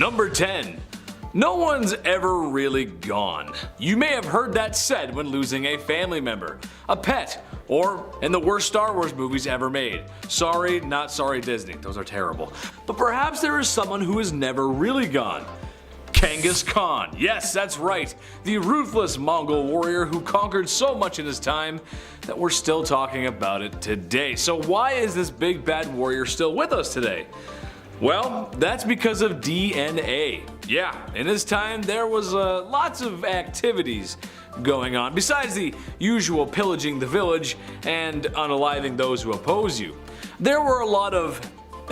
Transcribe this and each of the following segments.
Number 10. No one's ever really gone. You may have heard that said when losing a family member, a pet, or in the worst Star Wars movies ever made. Sorry, not sorry Disney, those are terrible. But perhaps there is someone who is never really gone. Genghis Khan. Yes, that's right. The ruthless Mongol warrior who conquered so much in his time that we're still talking about it today. So why is this big bad warrior still with us today? Well, that's because of DNA. Yeah, in his time there was lots of activities going on, besides the usual pillaging the village and unaliving those who oppose you. There were a lot of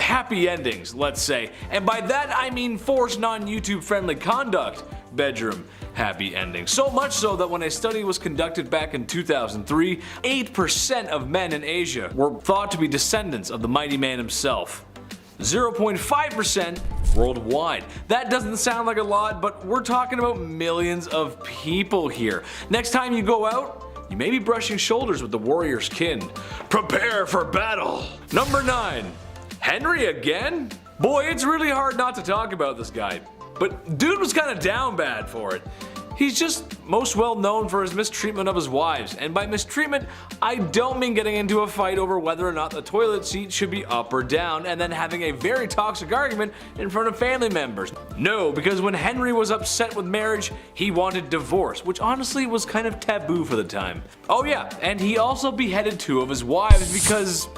happy endings, let's say, and by that I mean forced non-YouTube friendly conduct bedroom happy endings. So much so that when a study was conducted back in 2003, 8% of men in Asia were thought to be descendants of the mighty man himself. 0.5% worldwide. That doesn't sound like a lot, but we're talking about millions of people here. Next time you go out, you may be brushing shoulders with the warrior's kin. Prepare for battle! Number 9. Henry again? Boy, it's really hard not to talk about this guy. But dude was kinda down bad for it. He's just most well known for his mistreatment of his wives, and by mistreatment I don't mean getting into a fight over whether or not the toilet seat should be up or down and then having a very toxic argument in front of family members. No, because when Henry was upset with marriage, he wanted divorce, which honestly was kind of taboo for the time. Oh yeah, and he also beheaded 2 of his wives because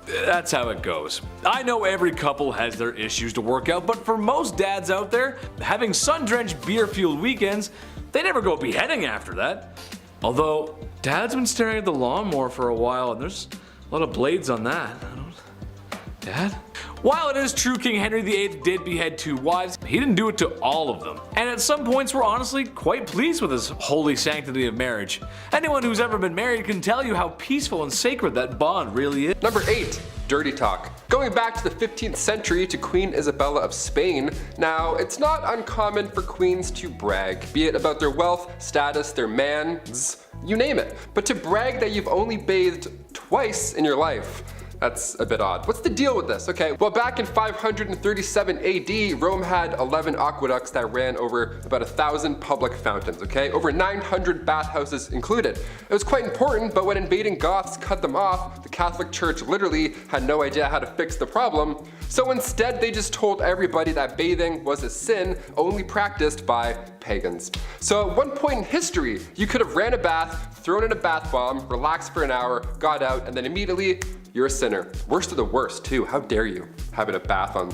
that's how it goes. I know every couple has their issues to work out, but for most dads out there, having sun-drenched beer-fueled weekends, they never go beheading after that. Although, Dad's been staring at the lawnmower for a while and there's a lot of blades on that. Dad? While it is true King Henry VIII did behead 2 wives, he didn't do it to all of them. And at some points we're honestly quite pleased with his holy sanctity of marriage. Anyone who's ever been married can tell you how peaceful and sacred that bond really is. Number 8. Dirty talk. Going back to the 15th century to Queen Isabella of Spain, now it's not uncommon for queens to brag, be it about their wealth, status, their mans, you name it. But to brag that you've only bathed twice in your life, that's a bit odd. What's the deal with this? Okay, well back in 537 AD, Rome had 11 aqueducts that ran over about 1,000 public fountains, okay? Over 900 bathhouses included. It was quite important, but when invading Goths cut them off, the Catholic Church literally had no idea how to fix the problem. So instead they just told everybody that bathing was a sin only practiced by pagans. So at one point in history, you could have ran a bath, thrown in a bath bomb, relaxed for an hour, got out, and then immediately you're a sinner. Worst of the worst too. How dare you having a bath on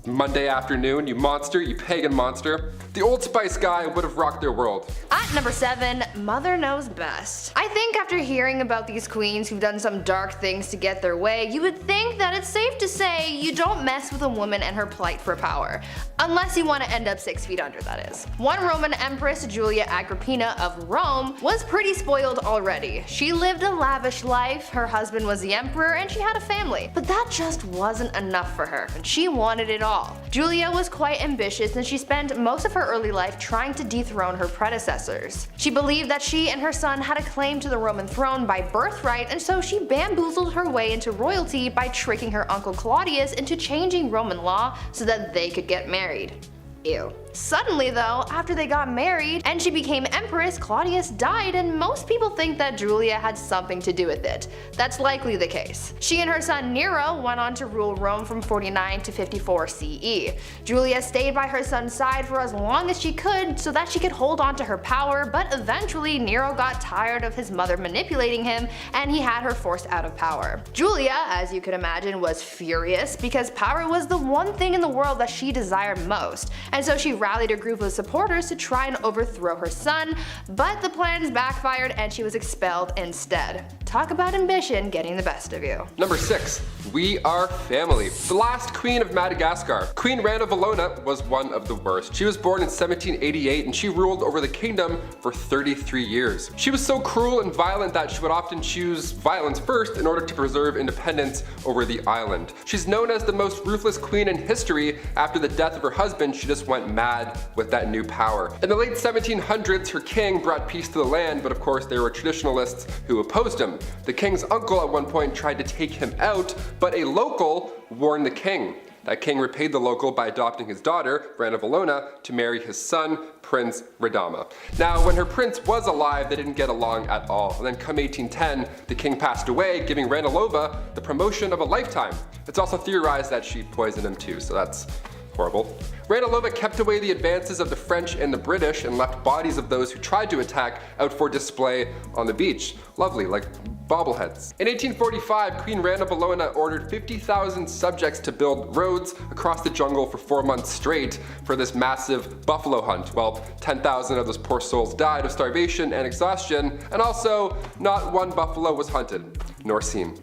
Monday afternoon, you monster, you pagan monster. The Old Spice guy would have rocked their world. At number 7, Mother Knows Best. I think after hearing about these queens who've done some dark things to get their way, you would think that it's safe to say you don't mess with a woman and her plight for power. Unless you want to end up 6 feet under, that is. One Roman Empress, Julia Agrippina of Rome, was pretty spoiled already. She lived a lavish life, her husband was the emperor, and she had a family. But that just wasn't enough for her, and she wanted it all. Julia was quite ambitious and she spent most of her early life trying to dethrone her predecessors. She believed that she and her son had a claim to the Roman throne by birthright, and so she bamboozled her way into royalty by tricking her uncle Claudius into changing Roman law so that they could get married. Ew. Suddenly though, after they got married and she became empress, Claudius died, and most people think that Julia had something to do with it. That's likely the case. She and her son Nero went on to rule Rome from 49 to 54 CE. Julia stayed by her son's side for as long as she could so that she could hold on to her power, but eventually Nero got tired of his mother manipulating him and he had her forced out of power. Julia, as you could imagine, was furious because power was the one thing in the world that she desired most, and so she rallied a group of supporters to try and overthrow her son, but the plans backfired and she was expelled instead. Talk about ambition getting the best of you. Number 6. We are family. The last queen of Madagascar, Queen Rana Valona, was one of the worst. She was born in 1788 and she ruled over the kingdom for 33 years. She was so cruel and violent that she would often choose violence first in order to preserve independence over the island. She's known as the most ruthless queen in history. After the death of her husband, she just went mad with that new power. In the late 1700s, her king brought peace to the land, but of course there were traditionalists who opposed him. The king's uncle at one point tried to take him out, but a local warned the king. That king repaid the local by adopting his daughter, Ranavalona, to marry his son, Prince Radama. Now, when her prince was alive, they didn't get along at all. And then come 1810, the king passed away, giving Ranalova the promotion of a lifetime. It's also theorized that she poisoned him too, so that's horrible. Ranalova kept away the advances of the French and the British and left bodies of those who tried to attack out for display on the beach. Lovely, like bobbleheads. In 1845, Queen Ranavalona ordered 50,000 subjects to build roads across the jungle for 4 months straight for this massive buffalo hunt. Well, 10,000 of those poor souls died of starvation and exhaustion, and also not one buffalo was hunted, nor seen.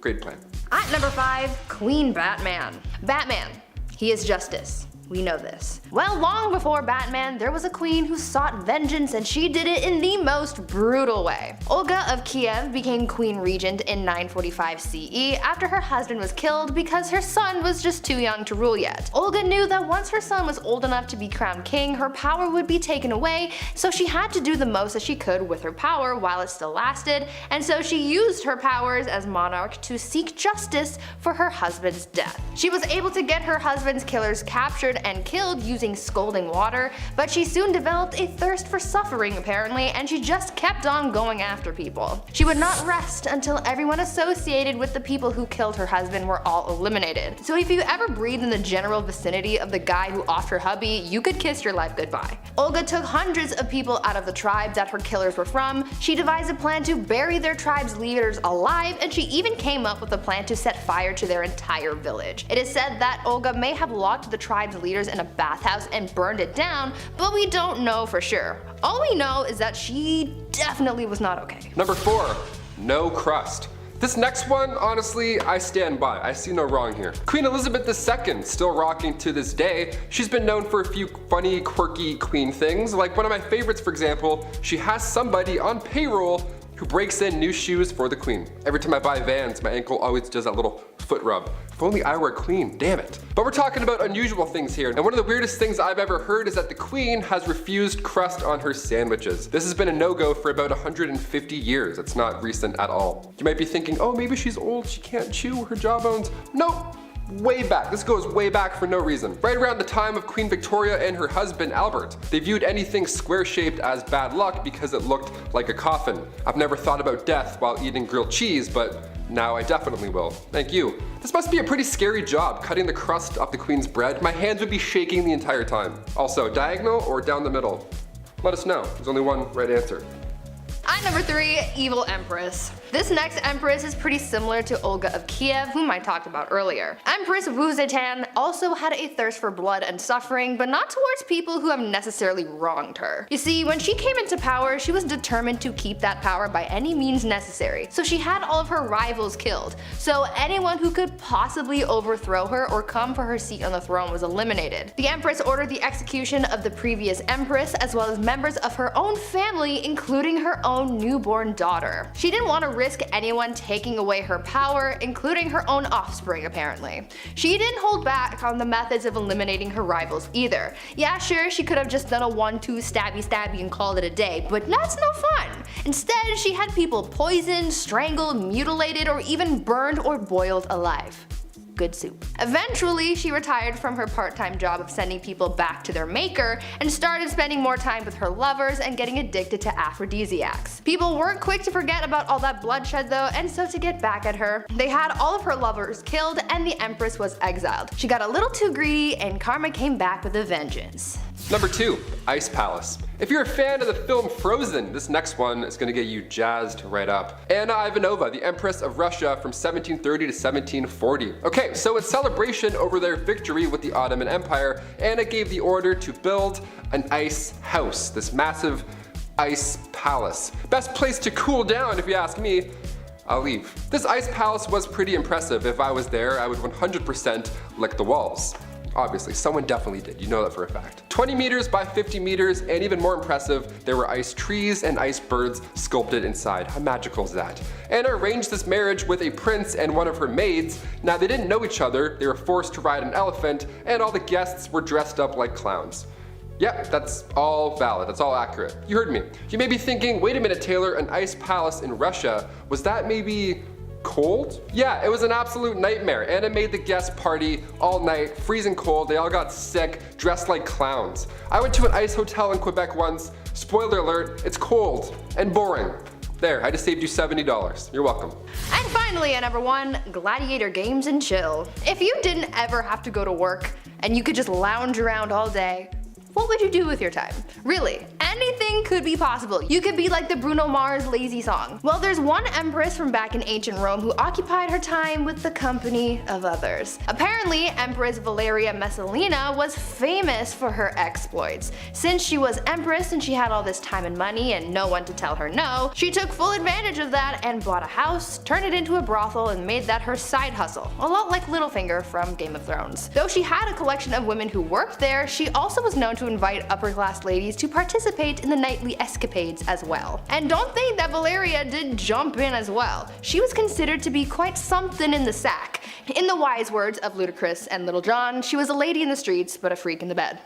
Great plan. At number 5, Queen Batman. Batman. He is justice. We know this. Well, long before Batman, there was a queen who sought vengeance, and she did it in the most brutal way. Olga of Kiev became queen regent in 945 CE after her husband was killed because her son was just too young to rule yet. Olga knew that once her son was old enough to be crowned king, her power would be taken away, so she had to do the most that she could with her power while it still lasted, and so she used her powers as monarch to seek justice for her husband's death. She was able to get her husband's killers captured and killed using scalding water, but she soon developed a thirst for suffering apparently, and she just kept on going after people. She would not rest until everyone associated with the people who killed her husband were all eliminated. So if you ever breathe in the general vicinity of the guy who offed her hubby, you could kiss your life goodbye. Olga took hundreds of people out of the tribe that her killers were from. She devised a plan to bury their tribe's leaders alive, and she even came up with a plan to set fire to their entire village. It is said that Olga may have locked the tribe's leaders in a bathhouse and burned it down, but we don't know for sure. All we know is that she definitely was not okay. Number 4, no crust. This next one, honestly, I stand by. I see no wrong here. Queen Elizabeth II, still rocking to this day. She's been known for a few funny, quirky queen things. Like one of my favorites, for example, she has somebody on payroll who breaks in new shoes for the queen. Every time I buy Vans, my ankle always does that little foot rub. If only I were a queen, damn it. But we're talking about unusual things here, and one of the weirdest things I've ever heard is that the queen has refused crust on her sandwiches. This has been a no-go for about 150 years. It's not recent at all. You might be thinking, oh, maybe she's old, she can't chew her jawbones. Nope. Way back. This goes way back for no reason. Right around the time of Queen Victoria and her husband Albert. They viewed anything square-shaped as bad luck because it looked like a coffin. I've never thought about death while eating grilled cheese, but now I definitely will. Thank you. This must be a pretty scary job, cutting the crust off the queen's bread. My hands would be shaking the entire time. Also, diagonal or down the middle? Let us know. There's only one right answer. At number 3, Evil Empress. This next Empress is pretty similar to Olga of Kiev, whom I talked about earlier. Empress Wu Zetian also had a thirst for blood and suffering, but not towards people who have necessarily wronged her. You see, when she came into power, she was determined to keep that power by any means necessary, so she had all of her rivals killed. So anyone who could possibly overthrow her or come for her seat on the throne was eliminated. The Empress ordered the execution of the previous Empress, as well as members of her own family, including her own newborn daughter. She didn't want to risk anyone taking away her power, including her own offspring apparently. She didn't hold back on the methods of eliminating her rivals either. Yeah, sure, she could have just done a 1-2 stabby stabby and called it a day, but that's no fun. Instead, she had people poisoned, strangled, mutilated, or even burned or boiled alive. Good soup. Eventually, she retired from her part-time job of sending people back to their maker and started spending more time with her lovers and getting addicted to aphrodisiacs. People weren't quick to forget about all that bloodshed though, and so to get back at her, they had all of her lovers killed and the Empress was exiled. She got a little too greedy and karma came back with a vengeance. Number 2, Ice Palace. If you're a fan of the film Frozen, this next one is gonna get you jazzed right up. Anna Ivanova, the Empress of Russia from 1730 to 1740. Okay, so in celebration over their victory with the Ottoman Empire, Anna gave the order to build an ice house, this massive ice palace. Best place to cool down if you ask me. I'll leave. This ice palace was pretty impressive. If I was there, I would 100% lick the walls. Obviously, someone definitely did, you know that for a fact. 20 meters by 50 meters, and even more impressive, there were ice trees and ice birds sculpted inside. How magical is that? Anna arranged this marriage with a prince and one of her maids. Now they didn't know each other, they were forced to ride an elephant, and all the guests were dressed up like clowns. Yep, that's all valid, that's all accurate. You heard me. You may be thinking, wait a minute Taylor, an ice palace in Russia, was that maybe cold? Yeah, it was an absolute nightmare. Anna made the guest party all night, freezing cold. They all got sick, dressed like clowns. I went to an ice hotel in Quebec once. Spoiler alert, it's cold and boring. There, I just saved you $70. You're welcome. And finally, at number 1, Gladiator games and chill. If you didn't ever have to go to work and you could just lounge around all day, what would you do with your time? Really, anything could be possible. You could be like the Bruno Mars lazy song. Well, there's one empress from back in ancient Rome who occupied her time with the company of others. Apparently, Empress Valeria Messalina was famous for her exploits. Since she was empress and she had all this time and money and no one to tell her no, she took full advantage of that and bought a house, turned it into a brothel, and made that her side hustle. A lot like Littlefinger from Game of Thrones. Though she had a collection of women who worked there, she also was known to invite upper class ladies to participate in the nightly escapades as well. And don't think that Valeria did jump in as well. She was considered to be quite something in the sack. In the wise words of Ludacris and Little John, she was a lady in the streets but a freak in the bed.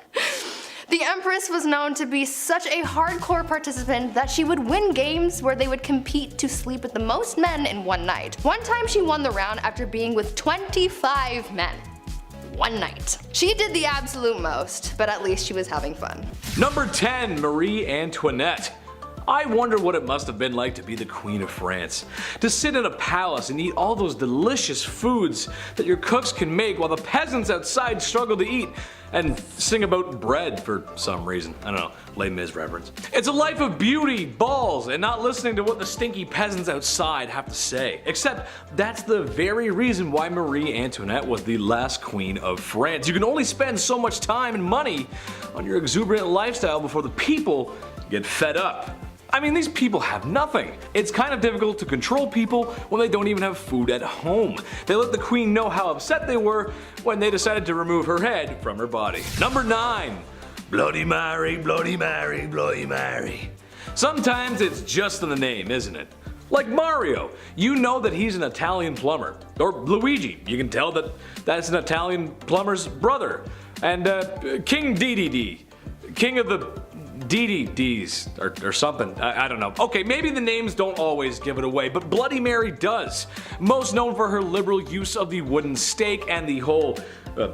The Empress was known to be such a hardcore participant that she would win games where they would compete to sleep with the most men in one night. One time she won the round after being with 25 men. One night. She did the absolute most, but at least she was having fun. Number 10, Marie Antoinette. I wonder what it must have been like to be the Queen of France. To sit in a palace and eat all those delicious foods that your cooks can make while the peasants outside struggle to eat and sing about bread for some reason. I don't know, Les Mis reference. It's a life of beauty, balls, and not listening to what the stinky peasants outside have to say. Except that's the very reason why Marie Antoinette was the last queen of France. You can only spend so much time and money on your exuberant lifestyle before the people get fed up. I mean, these people have nothing. It's kind of difficult to control people when they don't even have food at home. They let the queen know how upset they were when they decided to remove her head from her body. Number 9. Bloody Mary, Bloody Mary, Bloody Mary. Sometimes it's just in the name, isn't it? Like Mario, you know that he's an Italian plumber. Or Luigi, you can tell that that's an Italian plumber's brother. And King Dedede, king of the DDDs or something. I don't know. Okay, maybe the names don't always give it away, but Bloody Mary does. Most known for her liberal use of the wooden stake and the whole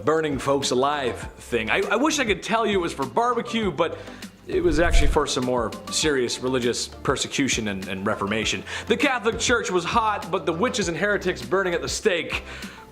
burning folks alive thing. I wish I could tell you it was for barbecue, but it was actually for some more serious religious persecution and reformation. The Catholic Church was hot, but the witches and heretics burning at the stake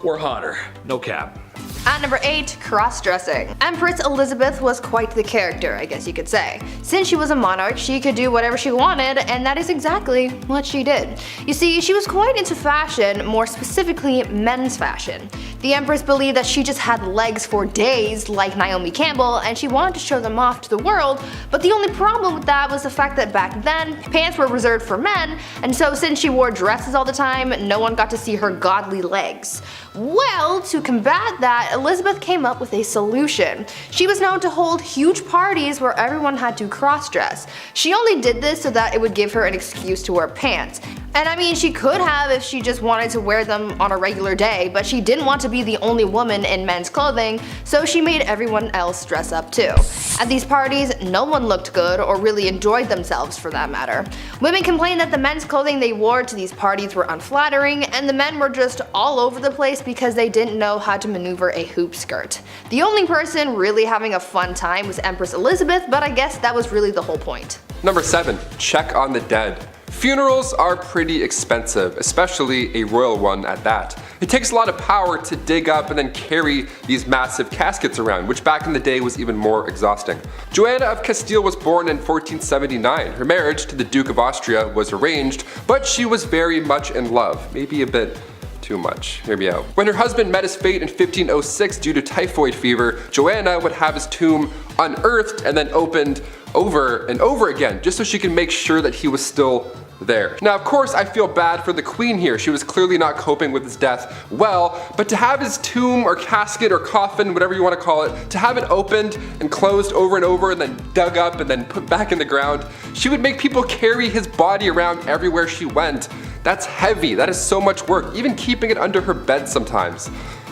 were hotter. No cap. At number 8, cross-dressing. Empress Elizabeth was quite the character, I guess you could say. Since she was a monarch, she could do whatever she wanted, and that is exactly what she did. You see, she was quite into fashion, more specifically men's fashion. The Empress believed that she just had legs for days, like Naomi Campbell, and she wanted to show them off to the world, but the only problem with that was the fact that back then, pants were reserved for men, and so since she wore dresses all the time, no one got to see her godly legs. Well, to combat that, Elizabeth came up with a solution. She was known to hold huge parties where everyone had to cross-dress. She only did this so that it would give her an excuse to wear pants. And I mean, she could have if she just wanted to wear them on a regular day, but she didn't want to be the only woman in men's clothing, so she made everyone else dress up too. At these parties, no one looked good or really enjoyed themselves for that matter. Women complained that the men's clothing they wore to these parties were unflattering, and the men were just all over the place because they didn't know how to maneuver a hoop skirt. The only person really having a fun time was Empress Elizabeth, but I guess that was really the whole point. Number 7, check on the dead. Funerals are pretty expensive, especially a royal one at that. It takes a lot of power to dig up and then carry these massive caskets around, which back in the day was even more exhausting. Joanna of Castile was born in 1479. Her marriage to the Duke of Austria was arranged, but she was very much in love, maybe a bit too much. Hear me out. When her husband met his fate in 1506 due to typhoid fever, Joanna would have his tomb unearthed and then opened over and over again, just so she can make sure that he was still there. Now, of course, I feel bad for the queen here. She was clearly not coping with his death well, but to have his tomb or casket or coffin, whatever you want to call it, to have it opened and closed over and over and then dug up and then put back in the ground, she would make people carry his body around everywhere she went. That's heavy. That is so much work, even keeping it under her bed sometimes.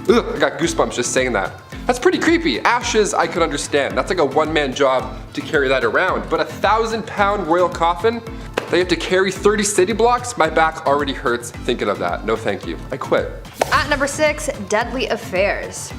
Ugh, I got goosebumps just saying that. That's pretty creepy. Ashes, I could understand. That's like a one-man job to carry that around, but a 1,000-pound royal coffin? They have to carry 30 city blocks? My back already hurts thinking of that. No thank you. I quit. At number 6, deadly affairs.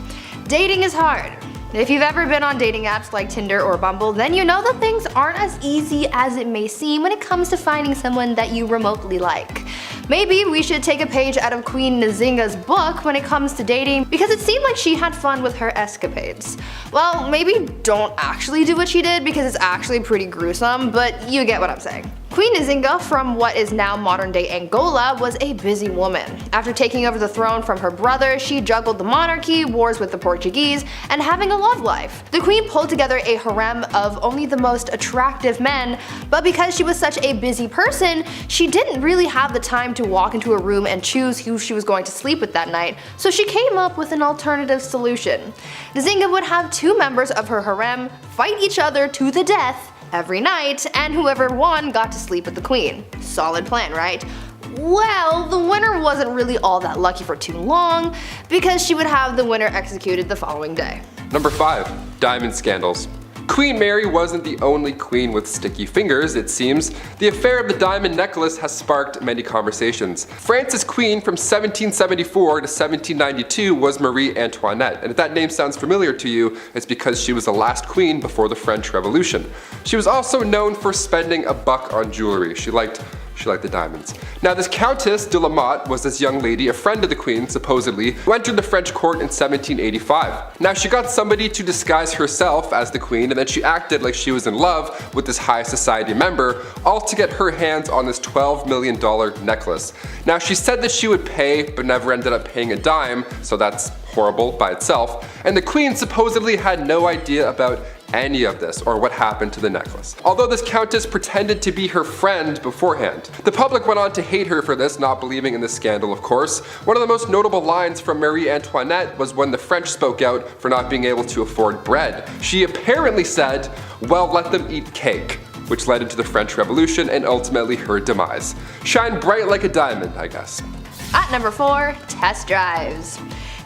Dating is hard. If you've ever been on dating apps like Tinder or Bumble, then you know that things aren't as easy as it may seem when it comes to finding someone that you remotely like. Maybe we should take a page out of Queen Nzinga's book when it comes to dating, because it seemed like she had fun with her escapades. Well, maybe don't actually do what she did because it's actually pretty gruesome, but you get what I'm saying. Queen Nzinga from what is now modern-day Angola was a busy woman. After taking over the throne from her brother, she juggled the monarchy, wars with the Portuguese, and having a love life. The queen pulled together a harem of only the most attractive men, but because she was such a busy person, she didn't really have the time to walk into a room and choose who she was going to sleep with that night, so she came up with an alternative solution. Nzinga would have 2 members of her harem fight each other to the death every night, and whoever won got to sleep with the queen. Solid plan, right? Well, the winner wasn't really all that lucky for too long, because she would have the winner executed the following day. Number 5. Diamond scandals. Queen Mary wasn't the only queen with sticky fingers, it seems. The affair of the diamond necklace has sparked many conversations. France's queen from 1774 to 1792 was Marie Antoinette, and if that name sounds familiar to you, it's because she was the last queen before the French Revolution. She was also known for spending a buck on jewelry. She liked the diamonds. Now this Countess de la Motte was this young lady, a friend of the queen supposedly, who entered the French court in 1785. Now she got somebody to disguise herself as the queen, and then she acted like she was in love with this high society member, all to get her hands on this $12 million necklace. Now she said that she would pay, but never ended up paying a dime, so that's horrible by itself, and the queen supposedly had no idea about any of this or what happened to the necklace. Although this countess pretended to be her friend beforehand. The public went on to hate her for this, not believing in this scandal of course. One of the most notable lines from Marie Antoinette was when the French spoke out for not being able to afford bread. She apparently said, "Well, let them eat cake," which led into the French Revolution and ultimately her demise. Shine bright like a diamond, I guess. At number 4, test drives.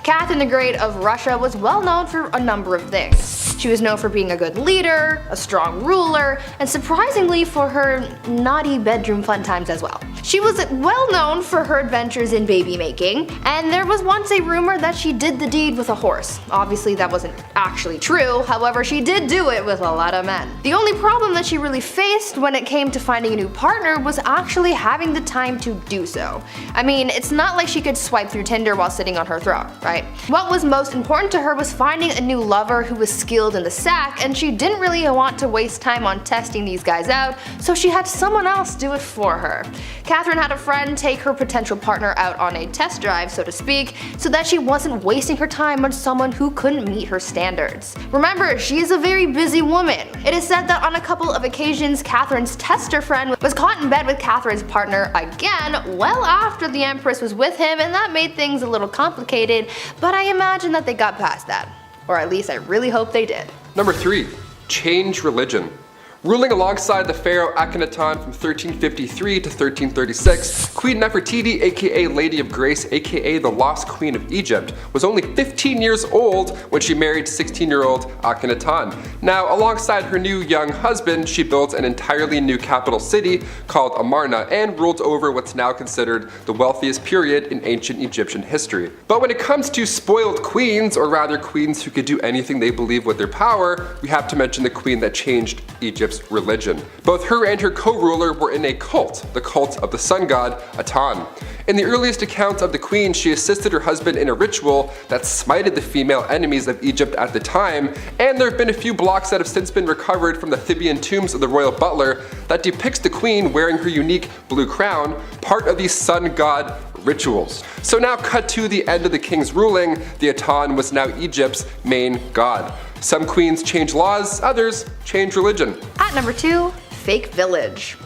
Catherine the Great of Russia was well known for a number of things. She was known for being a good leader, a strong ruler, and surprisingly for her naughty bedroom fun times as well. She was well known for her adventures in baby making, and there was once a rumor that she did the deed with a horse. Obviously that wasn't actually true, however she did do it with a lot of men. The only problem that she really faced when it came to finding a new partner was actually having the time to do so. I mean, it's not like she could swipe through Tinder while sitting on her throne, right? What was most important to her was finding a new lover who was skilled in the sack, and she didn't really want to waste time on testing these guys out, so she had someone else do it for her. Catherine had a friend take her potential partner out on a test drive, so to speak, so that she wasn't wasting her time on someone who couldn't meet her standards. Remember, she is a very busy woman. It is said that on a couple of occasions, Catherine's tester friend was caught in bed with Catherine's partner again well after the Empress was with him, and that made things a little complicated, but I imagine that they got past that. Or at least I really hope they did. Number 3. Change religion. Ruling alongside the pharaoh Akhenaton from 1353 to 1336, Queen Nefertiti aka Lady of Grace aka the Lost Queen of Egypt was only 15 years old when she married 16-year-old Akhenaton. Now alongside her new young husband, she built an entirely new capital city called Amarna and ruled over what's now considered the wealthiest period in ancient Egyptian history. But when it comes to spoiled queens, or rather queens who could do anything they believe with their power, we have to mention the queen that changed Egypt's religion. Both her and her co-ruler were in a cult, the cult of the sun god Aton. In the earliest accounts of the queen, she assisted her husband in a ritual that smited the female enemies of Egypt at the time, and there have been a few blocks that have since been recovered from the Theban tombs of the royal butler that depicts the queen wearing her unique blue crown, part of these sun god rituals. So now cut to the end of the king's ruling, the Aton was now Egypt's main god. Some queens change laws, others change religion. At number 2, fake village.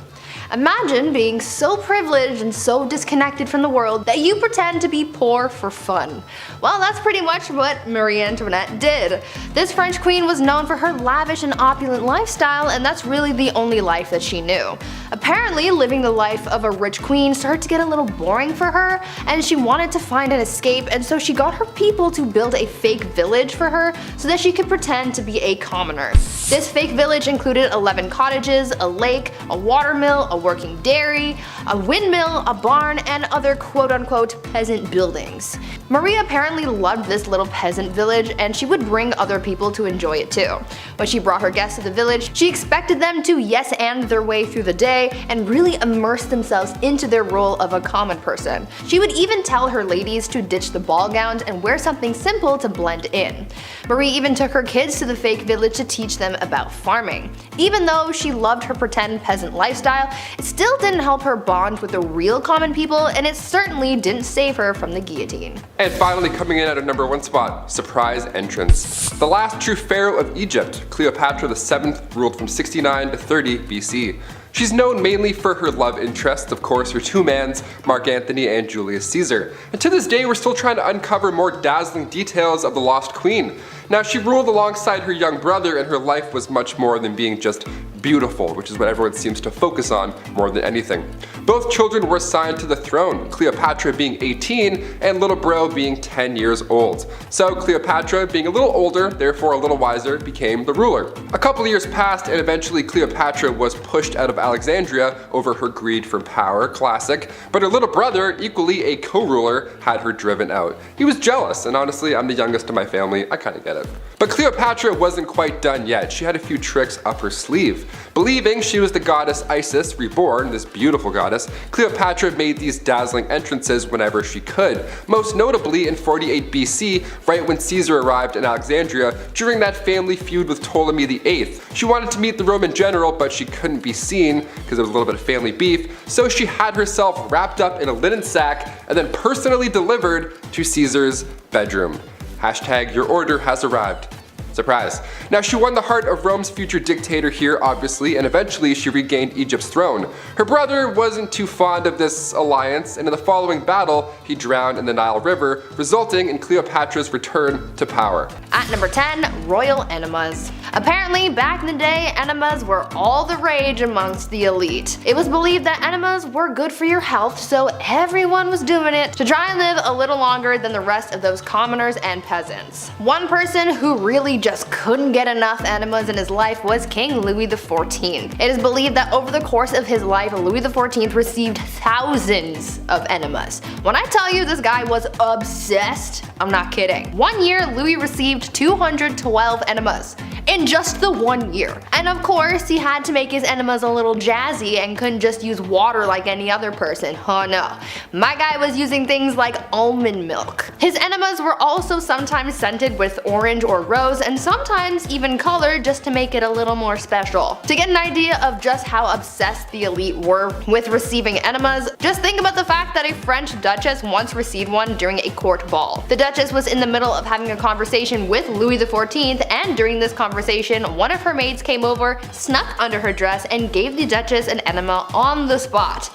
Imagine being so privileged and so disconnected from the world that you pretend to be poor for fun. Well, that's pretty much what Marie Antoinette did. This French queen was known for her lavish and opulent lifestyle, and that's really the only life that she knew. Apparently, living the life of a rich queen started to get a little boring for her, and she wanted to find an escape, and so she got her people to build a fake village for her so that she could pretend to be a commoner. This fake village included 11 cottages, a lake, a watermill, a working dairy, a windmill, a barn, and other quote-unquote peasant buildings. Marie apparently loved this little peasant village, and she would bring other people to enjoy it too. When she brought her guests to the village, she expected them to yes and their way through the day and really immerse themselves into their role of a common person. She would even tell her ladies to ditch the ball gowns and wear something simple to blend in. Marie even took her kids to the fake village to teach them about farming. Even though she loved her pretend peasant lifestyle, it still didn't help her bond with the real common people, and it certainly didn't save her from the guillotine. And finally, coming in at a #1 spot, surprise entrance. The last true pharaoh of Egypt, Cleopatra VII, ruled from 69 to 30 BC. She's known mainly for her love interests, of course, her two mans, Mark Antony and Julius Caesar. And to this day, we're still trying to uncover more dazzling details of the lost queen. Now, she ruled alongside her young brother, and her life was much more than being just beautiful, which is what everyone seems to focus on more than anything. Both children were assigned to the throne, Cleopatra being 18 and little bro being 10 years old. So Cleopatra, being a little older, therefore a little wiser, became the ruler. A couple years passed, and eventually Cleopatra was pushed out of Alexandria over her greed for power, classic, but her little brother, equally a co-ruler, had her driven out. He was jealous, and honestly, I'm the youngest in my family, I kinda get it. But Cleopatra wasn't quite done yet. She had a few tricks up her sleeve. Believing she was the goddess Isis reborn, this beautiful goddess, Cleopatra made these dazzling entrances whenever she could. Most notably in 48 BC, right when Caesar arrived in Alexandria during that family feud with Ptolemy VIII. She wanted to meet the Roman general, but she couldn't be seen because there was a little bit of family beef, so she had herself wrapped up in a linen sack and then personally delivered to Caesar's bedroom. Hashtag your order has arrived. Surprise. Now, she won the heart of Rome's future dictator here, obviously, and eventually she regained Egypt's throne. Her brother wasn't too fond of this alliance, and in the following battle, he drowned in the Nile River, resulting in Cleopatra's return to power. At number 10, royal enemas. Apparently, back in the day, enemas were all the rage amongst the elite. It was believed that enemas were good for your health, so everyone was doing it to try and live a little longer than the rest of those commoners and peasants. One person who really just couldn't get enough enemas in his life was King Louis XIV. It is believed that over the course of his life, Louis XIV received thousands of enemas. When I tell you this guy was obsessed, I'm not kidding. One year, Louis received 212 enemas. In just the 1 year. And of course, he had to make his enemas a little jazzy and couldn't just use water like any other person. Oh no. My guy was using things like almond milk. His enemas were also sometimes scented with orange or rose, and sometimes even colored just to make it a little more special. To get an idea of just how obsessed the elite were with receiving enemas, just think about the fact that a French duchess once received one during a court ball. The duchess was in the middle of having a conversation with Louis XIV, and during this conversation, one of her maids came over, snuck under her dress, and gave the duchess an enema on the spot.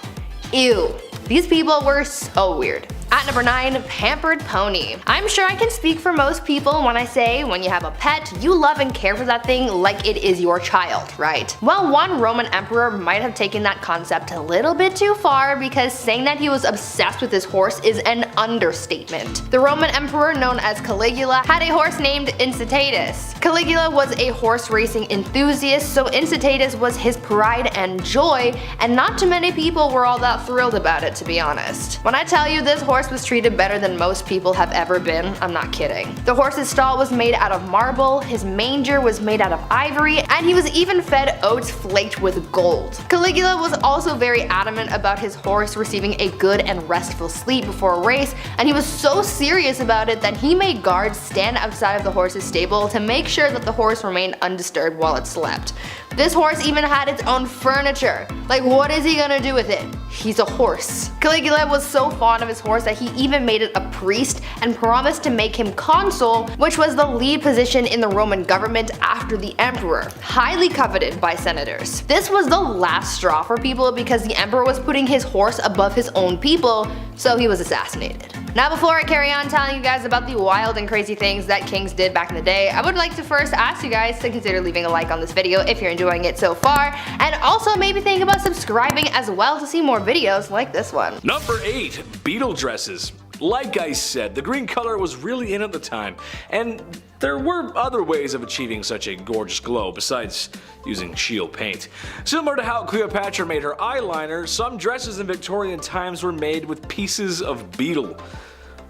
Ew. These people were so weird. At number 9, Pampered Pony. I'm sure I can speak for most people when I say when you have a pet, you love and care for that thing like it is your child, right? Well, one Roman emperor might have taken that concept a little bit too far, because saying that he was obsessed with his horse is an understatement. The Roman emperor known as Caligula had a horse named Incitatus. Caligula was a horse racing enthusiast, so Incitatus was his pride and joy, and not too many people were all that thrilled about it, to be honest. When I tell you this horse was treated better than most people have ever been, I'm not kidding. The horse's stall was made out of marble, his manger was made out of ivory, and he was even fed oats flaked with gold. Caligula was also very adamant about his horse receiving a good and restful sleep before a race, and he was so serious about it that he made guards stand outside of the horse's stable to make sure that the horse remained undisturbed while it slept. This horse even had its own furniture. Like, what is he gonna do with it? He's a horse. Caligula was so fond of his horse that he even made it a priest and promised to make him consul, which was the lead position in the Roman government after the emperor, highly coveted by senators. This was the last straw for people because the emperor was putting his horse above his own people, so he was assassinated. Now, before I carry on telling you guys about the wild and crazy things that kings did back in the day, I would like to first ask you guys to consider leaving a like on this video if you're enjoying it so far, and also maybe think about subscribing as well to see more videos like this one. Number 8. Beetle Dresses. Like I said, the green color was really in at the time, and there were other ways of achieving such a gorgeous glow besides using shield paint. Similar to how Cleopatra made her eyeliner, some dresses in Victorian times were made with pieces of beetle.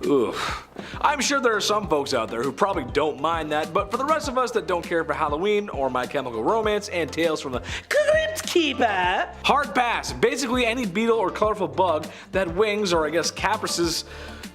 Oof. I'm sure there are some folks out there who probably don't mind that, but for the rest of us that don't care for Halloween or My Chemical Romance and Tales from the Crypt Keeper, hard pass. Basically any beetle or colorful bug that had wings, or I guess caprices,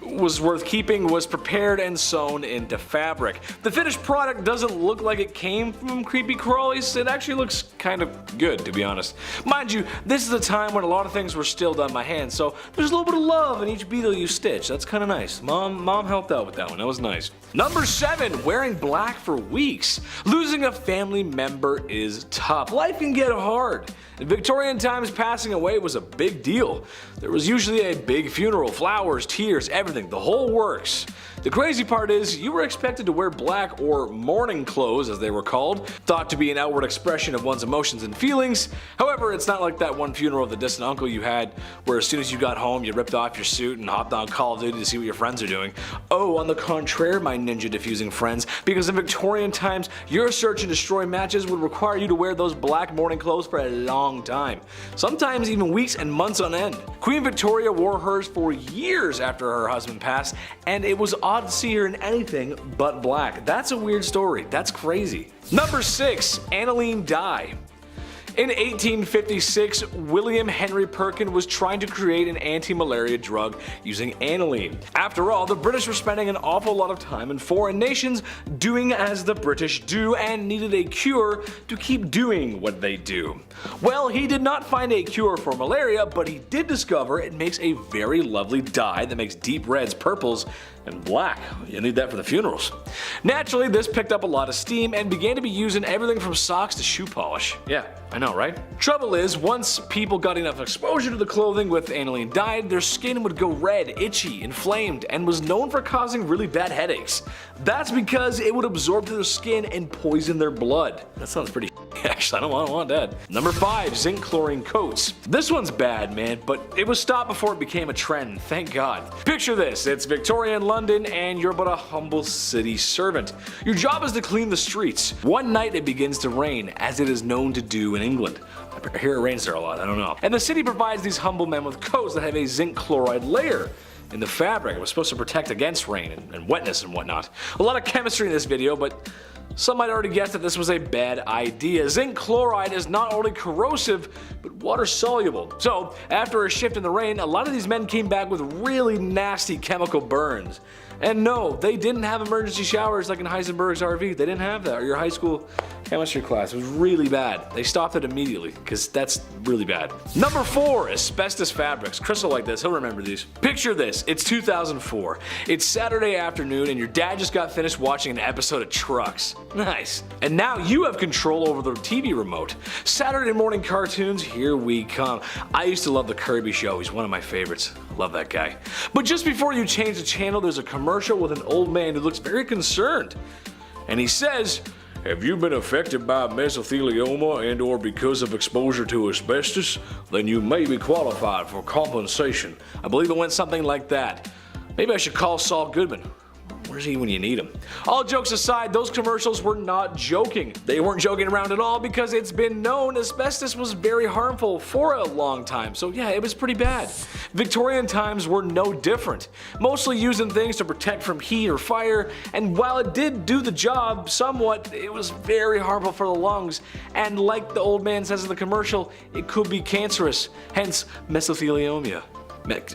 was worth keeping was prepared and sewn into fabric. The finished product doesn't look like it came from creepy crawlies, it actually looks kind of good, to be honest. Mind you, this is a time when a lot of things were still done by hand, so there's a little bit of love in each beetle you stitch. That's kind of nice. Mom helped out with that one, that was nice. Number 7, wearing black for weeks. Losing a family member is tough. Life can get hard. In Victorian times, passing away was a big deal. There was usually a big funeral, flowers, tears, everything, the whole works. The crazy part is, you were expected to wear black, or mourning clothes as they were called, thought to be an outward expression of one's emotions and feelings. However, it's not like that one funeral of the distant uncle you had, where as soon as you got home you ripped off your suit and hopped on Call of Duty to see what your friends are doing. Oh, on the contrary, my ninja diffusing friends, because in Victorian times, your search and destroy matches would require you to wear those black mourning clothes for a long time. Sometimes even weeks and months on end. Queen Victoria wore hers for years after her husband passed, and it was odd to see her in anything but black. That's a weird story. That's crazy. Number 6, Aniline Dye. In 1856, William Henry Perkin was trying to create an anti-malaria drug using aniline. After all, the British were spending an awful lot of time in foreign nations doing as the British do and needed a cure to keep doing what they do. Well, he did not find a cure for malaria, but he did discover it makes a very lovely dye that makes deep reds, purples, and black. You need that for the funerals. Naturally, this picked up a lot of steam and began to be used in everything from socks to shoe polish. Yeah, I know, right? Trouble is, once people got enough exposure to the clothing with aniline dye, their skin would go red, itchy, inflamed, and was known for causing really bad headaches. That's because it would absorb to their skin and poison their blood. That sounds pretty actually, I don't want that. Number 5, zinc chlorine coats. This one's bad, man, but it was stopped before it became a trend, thank God. Picture this, it's Victorian London and you're but a humble city servant. Your job is to clean the streets. One night it begins to rain, as it is known to do in England. I hear it rains there a lot, I don't know. And the city provides these humble men with coats that have a zinc chloride layer in the fabric. It was supposed to protect against rain and wetness and whatnot. A lot of chemistry in this video, but some might already guess that this was a bad idea. Zinc chloride is not only corrosive, but water soluble. So, after a shift in the rain, a lot of these men came back with really nasty chemical burns. And no, they didn't have emergency showers like in Heisenberg's RV. They didn't have that, or your high school chemistry class. It was really bad. They stopped it immediately, because that's really bad. Number 4, Asbestos Fabrics. Chris will like this, he'll remember these. Picture this, it's 2004. It's Saturday afternoon and your dad just got finished watching an episode of Trucks. Nice. And now you have control over the TV remote. Saturday morning cartoons, here we come. I used to love the Kirby Show, he's one of my favorites. Love that guy. But just before you change the channel, there's a commercial with an old man who looks very concerned. And he says, "Have you been affected by mesothelioma and or because of exposure to asbestos? Then you may be qualified for compensation." I believe it went something like that. Maybe I should call Saul Goodman. Where's he when you need him? All jokes aside, those commercials were not joking. They weren't joking around at all because it's been known asbestos was very harmful for a long time. So yeah, it was pretty bad. Victorian times were no different. Mostly using things to protect from heat or fire, and while it did do the job somewhat, it was very harmful for the lungs. And like the old man says in the commercial, it could be cancerous, hence mesothelioma.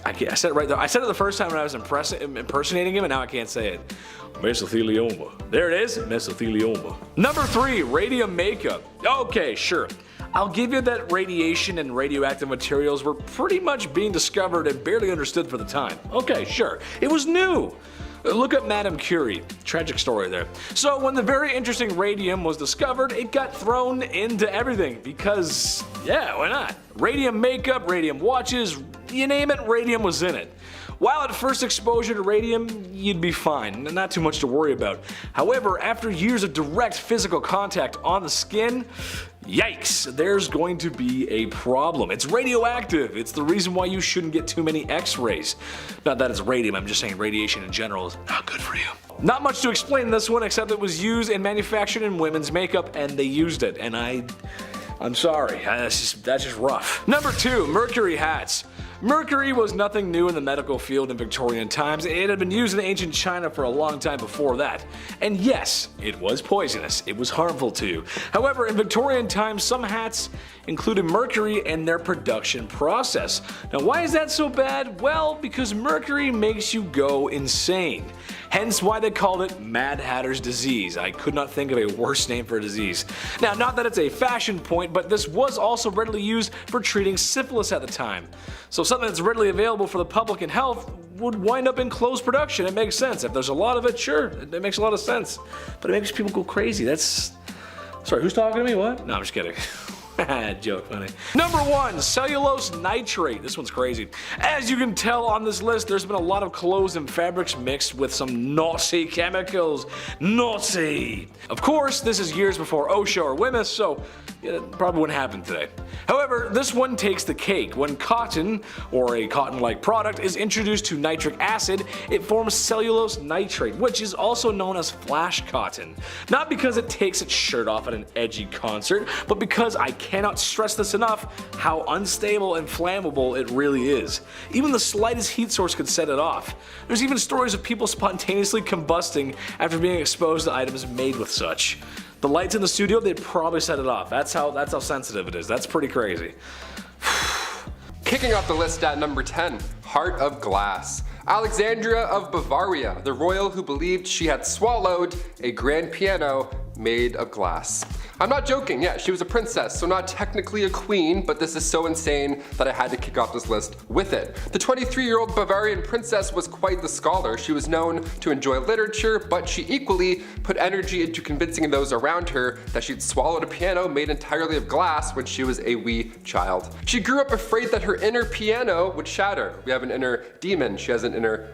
I said it right there. I said it the first time when I was impersonating him, and now I can't say it. Mesothelioma. There it is, mesothelioma. Number 3, Radium Makeup. Okay, sure. I'll give you that radiation and radioactive materials were pretty much being discovered and barely understood for the time. Okay, sure. It was new. Look up Madame Curie. Tragic story there. So when the very interesting radium was discovered, it got thrown into everything because, yeah, why not? Radium makeup, radium watches, you name it, radium was in it. While at first exposure to radium, you'd be fine, not too much to worry about. However, after years of direct physical contact on the skin, Yikes, there's going to be a problem. It's radioactive. It's the reason why you shouldn't get too many X-rays. Not that it's radium, I'm just saying radiation in general is not good for you. Not much to explain in this one except it was used and manufactured in women's makeup and they used it, and I'm sorry, that's just rough. Number 2, Mercury Hats. Mercury was nothing new in the medical field in Victorian times. It had been used in ancient China for a long time before that. And yes, it was poisonous. It was harmful to you. However, in Victorian times, some hats included mercury in their production process. Now, why is that so bad? Well, because mercury makes you go insane. Hence why they called it Mad Hatter's disease. I could not think of a worse name for a disease. Now, not that it's a fashion point, but this was also readily used for treating syphilis at the time. So something that's readily available for the public and health would wind up in closed production. It makes sense. If there's a lot of it, sure, it makes a lot of sense. But it makes people go crazy. Sorry, who's talking to me? What? No, I'm just kidding. Joke, funny. Number 1, Cellulose Nitrate. This one's crazy. As you can tell on this list, there's been a lot of clothes and fabrics mixed with some naughty chemicals. Naughty! Of course, this is years before OSHA or WMIS, so it probably wouldn't happen today. However, this one takes the cake. When cotton, or a cotton-like product, is introduced to nitric acid, it forms cellulose nitrate, which is also known as flash cotton. Not because it takes its shirt off at an edgy concert, but because I cannot stress this enough how unstable and flammable it really is. Even the slightest heat source could set it off. There's even stories of people spontaneously combusting after being exposed to items made with such. The lights in the studio, they'd probably set it off. That's how sensitive it is. That's pretty crazy. Kicking off the list at number 10, Heart of Glass. Alexandria of Bavaria, the royal who believed she had swallowed a grand piano made of glass. I'm not joking, yeah, she was a princess, so not technically a queen, but this is so insane that I had to kick off this list with it. The 23-year-old Bavarian princess was quite the scholar. She was known to enjoy literature, but she equally put energy into convincing those around her that she'd swallowed a piano made entirely of glass when she was a wee child. She grew up afraid that her inner piano would shatter. We have an inner demon, she has an inner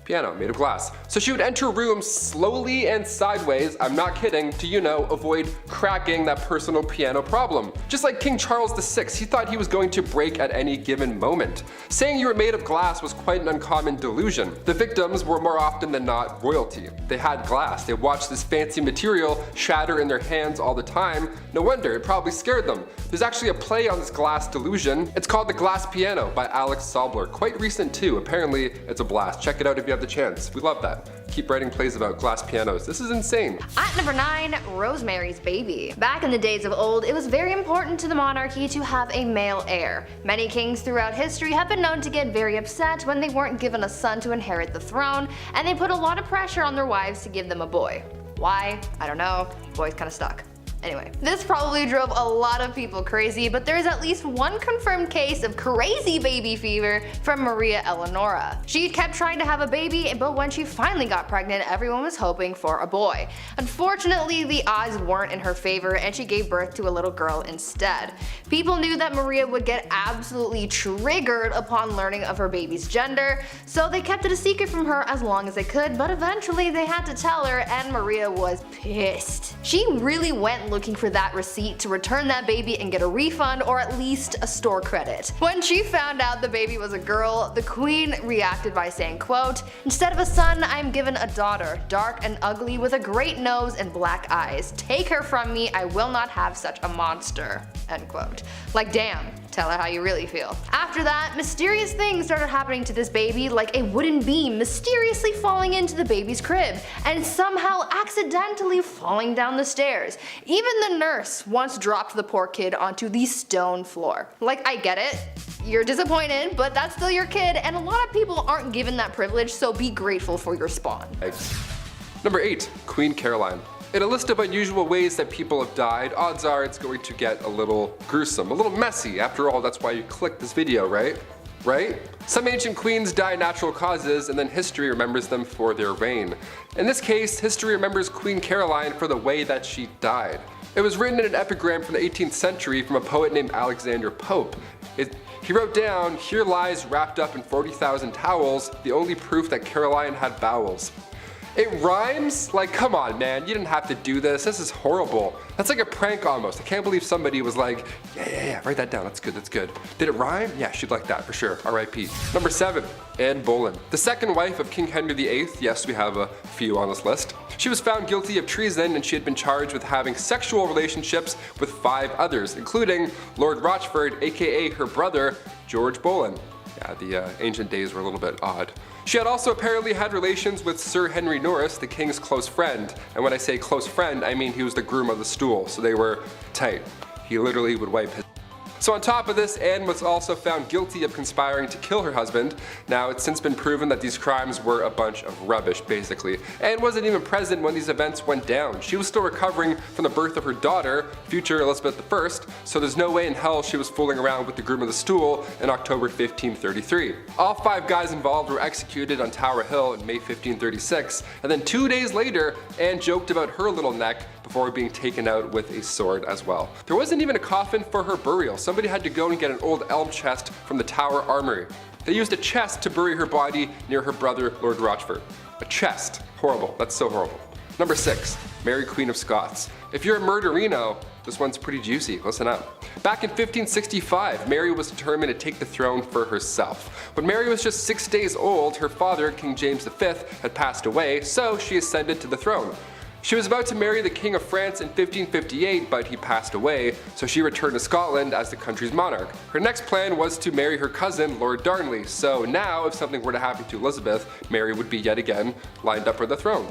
piano made of glass. So she would enter rooms slowly and sideways, I'm not kidding, to avoid cracking that personal piano problem. Just like King Charles VI, he thought he was going to break at any given moment. Saying you were made of glass was quite an uncommon delusion. The victims were more often than not royalty. They had glass, they watched this fancy material shatter in their hands all the time. No wonder, it probably scared them. There's actually a play on this glass delusion. It's called The Glass Piano by Alex Sobler. Quite recent too, apparently it's a blast. Check it out if you have the chance. We love that. Keep writing plays about glass pianos. This is insane. At number 9, Rosemary's Baby. Back in the days of old, it was very important to the monarchy to have a male heir. Many kings throughout history have been known to get very upset when they weren't given a son to inherit the throne, and they put a lot of pressure on their wives to give them a boy. Why? I don't know. Boys kinda stuck. Anyway, this probably drove a lot of people crazy, but there's at least one confirmed case of crazy baby fever from Maria Eleonora. She kept trying to have a baby, but when she finally got pregnant, everyone was hoping for a boy. Unfortunately, the odds weren't in her favor, and she gave birth to a little girl instead. People knew that Maria would get absolutely triggered upon learning of her baby's gender, so they kept it a secret from her as long as they could, but eventually they had to tell her, and Maria was pissed. She really went looking for that receipt to return that baby and get a refund or at least a store credit. When she found out the baby was a girl, the queen reacted by saying, quote, "Instead of a son, I am given a daughter, dark and ugly with a great nose and black eyes. Take her from me, I will not have such a monster." End quote. Like damn, tell her how you really feel. After that, mysterious things started happening to this baby, like a wooden beam mysteriously falling into the baby's crib and somehow accidentally falling down the stairs. Even the nurse once dropped the poor kid onto the stone floor. Like, I get it, you're disappointed, but that's still your kid, and a lot of people aren't given that privilege, so be grateful for your spawn. Number 8, Queen Caroline. In a list of unusual ways that people have died, odds are it's going to get a little gruesome, a little messy. After all, that's why you clicked this video, right? Right? Some ancient queens die natural causes, and then history remembers them for their reign. In this case, history remembers Queen Caroline for the way that she died. It was written in an epigram from the 18th century from a poet named Alexander Pope. He wrote down, "Here lies wrapped up in 40,000 towels, the only proof that Caroline had bowels." It rhymes? Like, come on, man, you didn't have to do this. This is horrible. That's like a prank almost. I can't believe somebody was like, yeah, write that down. That's good. Did it rhyme? Yeah, she'd like that for sure. R.I.P. Number 7, Anne Bolin. The second wife of King Henry VIII. Yes, we have a few on this list. She was found guilty of treason and she had been charged with having sexual relationships with 5 others, including Lord Rochford, aka her brother, George Bolin. Yeah, the ancient days were a little bit odd. She had also apparently had relations with Sir Henry Norris, the king's close friend. And when I say close friend, I mean he was the groom of the stool, so they were tight. He literally would wipe his. So on top of this, Anne was also found guilty of conspiring to kill her husband. Now, it's since been proven that these crimes were a bunch of rubbish, basically. Anne wasn't even present when these events went down. She was still recovering from the birth of her daughter, future Elizabeth I, so there's no way in hell she was fooling around with the groom of the stool in October 1533. All 5 guys involved were executed on Tower Hill in May 1536, and then 2 days later, Anne joked about her little neck before being taken out with a sword as well. There wasn't even a coffin for her burial. Somebody had to go and get an old elm chest from the Tower Armory. They used a chest to bury her body near her brother, Lord Rochford. A chest. Horrible. That's so horrible. Number 6, Mary Queen of Scots. If you're a murderino, this one's pretty juicy. Listen up. Back in 1565, Mary was determined to take the throne for herself. When Mary was just 6 days old, her father, King James V, had passed away, so she ascended to the throne. She was about to marry the King of France in 1558, but he passed away, so she returned to Scotland as the country's monarch. Her next plan was to marry her cousin, Lord Darnley, so now if something were to happen to Elizabeth, Mary would be yet again lined up for the throne.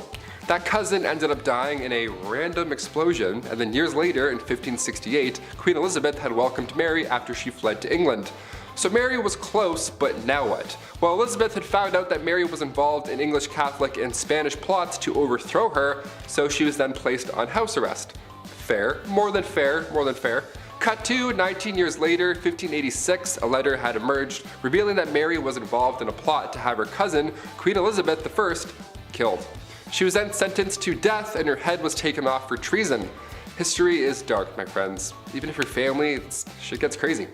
That cousin ended up dying in a random explosion, and then years later, in 1568, Queen Elizabeth had welcomed Mary after she fled to England. So Mary was close, but now what? Well, Elizabeth had found out that Mary was involved in English Catholic and Spanish plots to overthrow her, so she was then placed on house arrest. Fair, more than fair. Cut to 19 years later, 1586, a letter had emerged revealing that Mary was involved in a plot to have her cousin, Queen Elizabeth I, killed. She was then sentenced to death and her head was taken off for treason. History is dark, my friends. Even if you're family, shit gets crazy.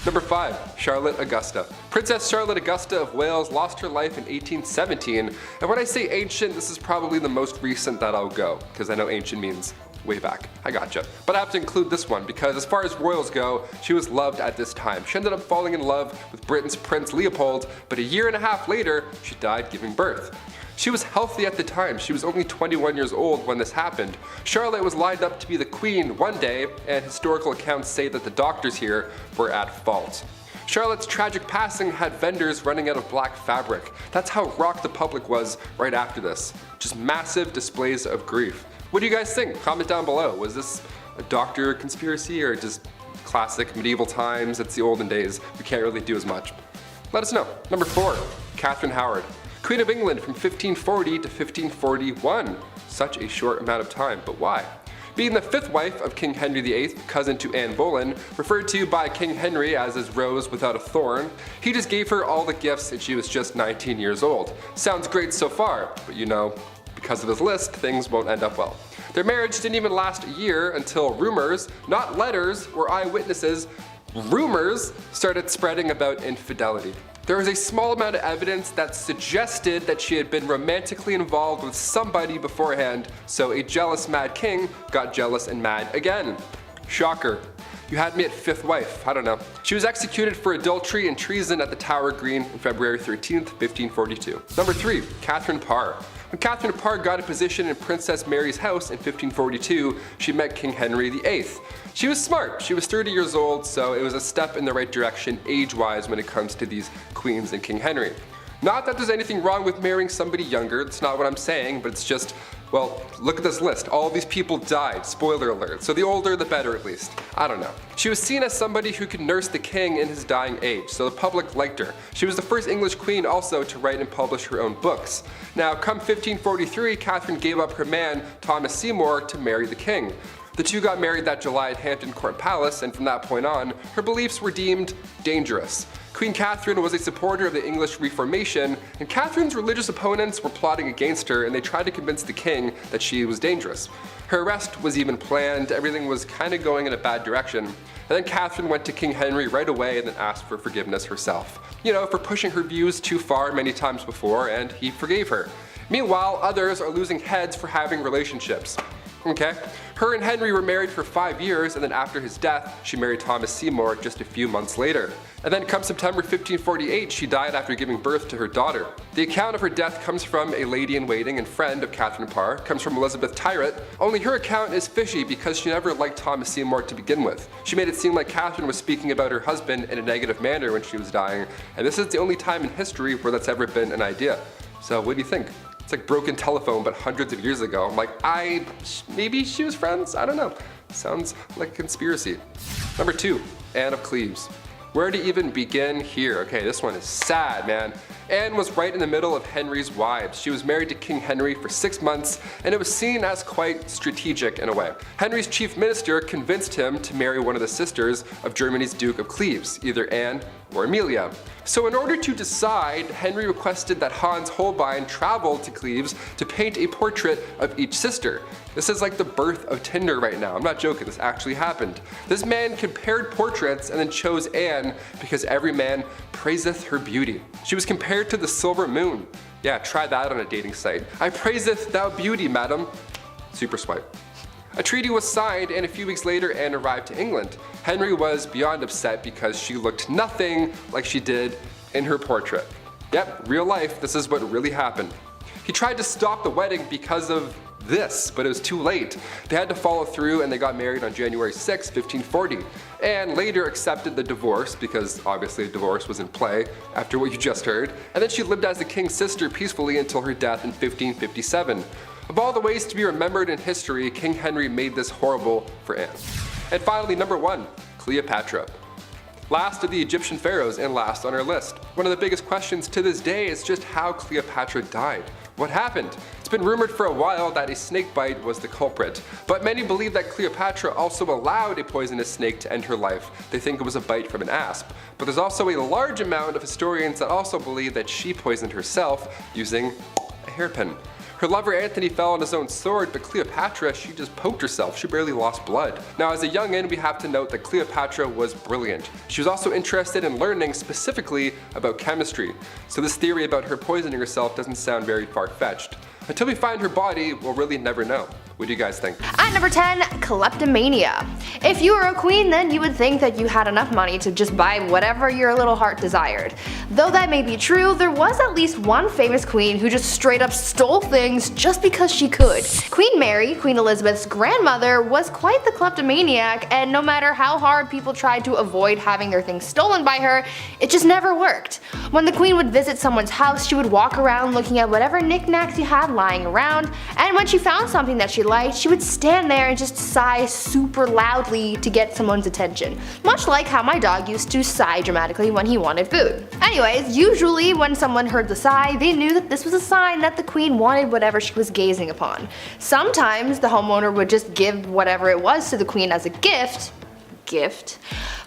Number 5, Charlotte Augusta. Princess Charlotte Augusta of Wales lost her life in 1817, and when I say ancient, this is probably the most recent that I'll go, because I know ancient means way back. I gotcha. But I have to include this one, because as far as royals go, she was loved at this time. She ended up falling in love with Britain's Prince Leopold, but a year and a half later, she died giving birth. She was healthy at the time. She was only 21 years old when this happened. Charlotte was lined up to be the queen one day, and historical accounts say that the doctors here were at fault. Charlotte's tragic passing had vendors running out of black fabric. That's how rocked the public was right after this. Just massive displays of grief. What do you guys think? Comment down below. Was this a doctor conspiracy or just classic medieval times? It's the olden days. We can't really do as much. Let us know. Number 4, Catherine Howard. Queen of England from 1540 to 1541. Such a short amount of time, but why? Being the 5th wife of King Henry VIII, cousin to Anne Bolin, referred to by King Henry as his rose without a thorn, he just gave her all the gifts and she was just 19 years old. Sounds great so far, but you know, because of his list, things won't end up well. Their marriage didn't even last a year until rumors, not letters or eyewitnesses, rumors started spreading about infidelity. There was a small amount of evidence that suggested that she had been romantically involved with somebody beforehand, so a jealous mad king got jealous and mad again. Shocker. You had me at 5th wife, I don't know. She was executed for adultery and treason at the Tower Green on February 13th, 1542. Number 3, Catherine Parr. When Catherine Parr got a position in Princess Mary's house in 1542, she met King Henry VIII. She was smart. She was 30 years old, so it was a step in the right direction age-wise when it comes to these queens and King Henry. Not that there's anything wrong with marrying somebody younger, that's not what I'm saying, but it's just, well, look at this list. All of these people died, spoiler alert, so the older the better at least. I don't know. She was seen as somebody who could nurse the king in his dying age, so the public liked her. She was the first English queen also to write and publish her own books. Now, come 1543, Catherine gave up her man, Thomas Seymour, to marry the king. The two got married that July at Hampton Court Palace, and from that point on, her beliefs were deemed dangerous. Queen Catherine was a supporter of the English Reformation, and Catherine's religious opponents were plotting against her and they tried to convince the king that she was dangerous. Her arrest was even planned, everything was kind of going in a bad direction. And then Catherine went to King Henry right away and then asked for forgiveness herself. You know, for pushing her views too far many times before, and he forgave her. Meanwhile, others are losing heads for having relationships. Okay? Her and Henry were married for 5 years, and then after his death, she married Thomas Seymour just a few months later. And then come September 1548, she died after giving birth to her daughter. The account of her death comes from a lady-in-waiting and friend of Catherine Parr, comes from Elizabeth Tyrrett, only her account is fishy because she never liked Thomas Seymour to begin with. She made it seem like Catherine was speaking about her husband in a negative manner when she was dying, and this is the only time in history where that's ever been an idea. So what do you think? It's like broken telephone, but hundreds of years ago. I'm like, maybe she was friends? I don't know. Sounds like a conspiracy. Number 2, Anne of Cleves. Where to even begin here? Okay, this one is sad, man. Anne was right in the middle of Henry's wives. She was married to King Henry for 6 months, and it was seen as quite strategic in a way. Henry's chief minister convinced him to marry one of the sisters of Germany's Duke of Cleves, either Anne or Amelia. So in order to decide, Henry requested that Hans Holbein travel to Cleves to paint a portrait of each sister. This is like the birth of Tinder right now. I'm not joking, this actually happened. This man compared portraits and then chose Anne because every man praiseth her beauty. She was compared to the silver moon. Yeah, try that on a dating site. I praiseth thou beauty, madam. Super swipe. A treaty was signed, and a few weeks later Anne arrived to England. Henry was beyond upset because she looked nothing like she did in her portrait. Yep, real life, this is what really happened. He tried to stop the wedding because of this, but it was too late. They had to follow through, and they got married on January 6, 1540. Anne later accepted the divorce because obviously a divorce was in play after what you just heard, and then she lived as the king's sister peacefully until her death in 1557. Of all the ways to be remembered in history, King Henry made this horrible for Anne. And finally, number 1, Cleopatra. Last of the Egyptian pharaohs and last on our list. One of the biggest questions to this day is just how Cleopatra died. What happened? It's been rumored for a while that a snake bite was the culprit, but many believe that Cleopatra also allowed a poisonous snake to end her life. They think it was a bite from an asp. But there's also a large amount of historians that also believe that she poisoned herself using a hairpin. Her lover Antony fell on his own sword, but Cleopatra, she just poked herself. She barely lost blood. Now, as a youngin', we have to note that Cleopatra was brilliant. She was also interested in learning specifically about chemistry. So this theory about her poisoning herself doesn't sound very far-fetched. Until we find her body, we'll really never know. What do you guys think? At number 10, Kleptomania. If you were a queen, then you would think that you had enough money to just buy whatever your little heart desired. Though that may be true, there was at least one famous queen who just straight up stole things just because she could. Queen Mary, Queen Elizabeth's grandmother, was quite the kleptomaniac, and no matter how hard people tried to avoid having their things stolen by her, it just never worked. When the queen would visit someone's house, she would walk around looking at whatever knickknacks you had lying around, and when she found something that she liked, she would stand there and just sigh super loudly to get someone's attention. Much like how my dog used to sigh dramatically when he wanted food. Anyways, usually when someone heard the sigh, they knew that this was a sign that the queen wanted whatever she was gazing upon. Sometimes the homeowner would just give whatever it was to the queen as a gift.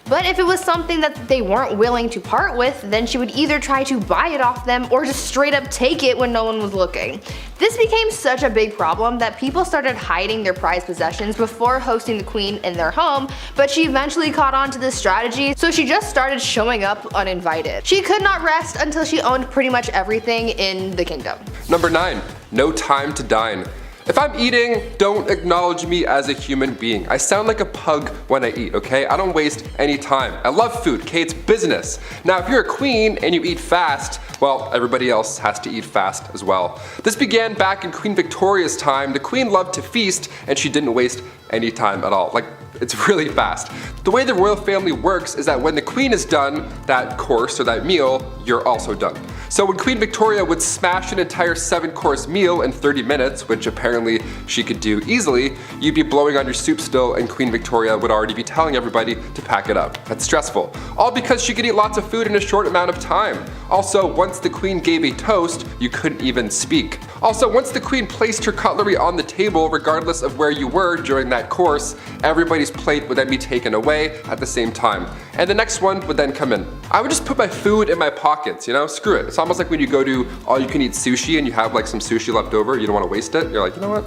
But if it was something that they weren't willing to part with, then she would either try to buy it off them or just straight up take it when no one was looking. This became such a big problem that people started hiding their prized possessions before hosting the queen in their home, but she eventually caught on to this strategy, so she just started showing up uninvited. She could not rest until she owned pretty much everything in the kingdom. Number 9, no time to dine. If I'm eating, don't acknowledge me as a human being. I sound like a pug when I eat, okay? I don't waste any time. I love food, okay? It's business. Now, if you're a queen and you eat fast, well, everybody else has to eat fast as well. This began back in Queen Victoria's time. The queen loved to feast, and she didn't waste any time at all. Like, it's really fast. The way the royal family works is that when the queen is done that course or that meal, you're also done. So when Queen Victoria would smash an entire 7-course meal in 30 minutes, which apparently she could do easily, you'd be blowing on your soup still and Queen Victoria would already be telling everybody to pack it up. That's stressful. All because she could eat lots of food in a short amount of time. Also, once the queen gave a toast, you couldn't even speak. Also, once the queen placed her cutlery on the table, regardless of where you were during that course, everybody's plate would then be taken away at the same time. And the next one would then come in. I would just put my food in my pockets, you know, screw it. It's almost like when you go to all-you-can-eat sushi and you have like some sushi left over, you don't want to waste it. You're like, you know what?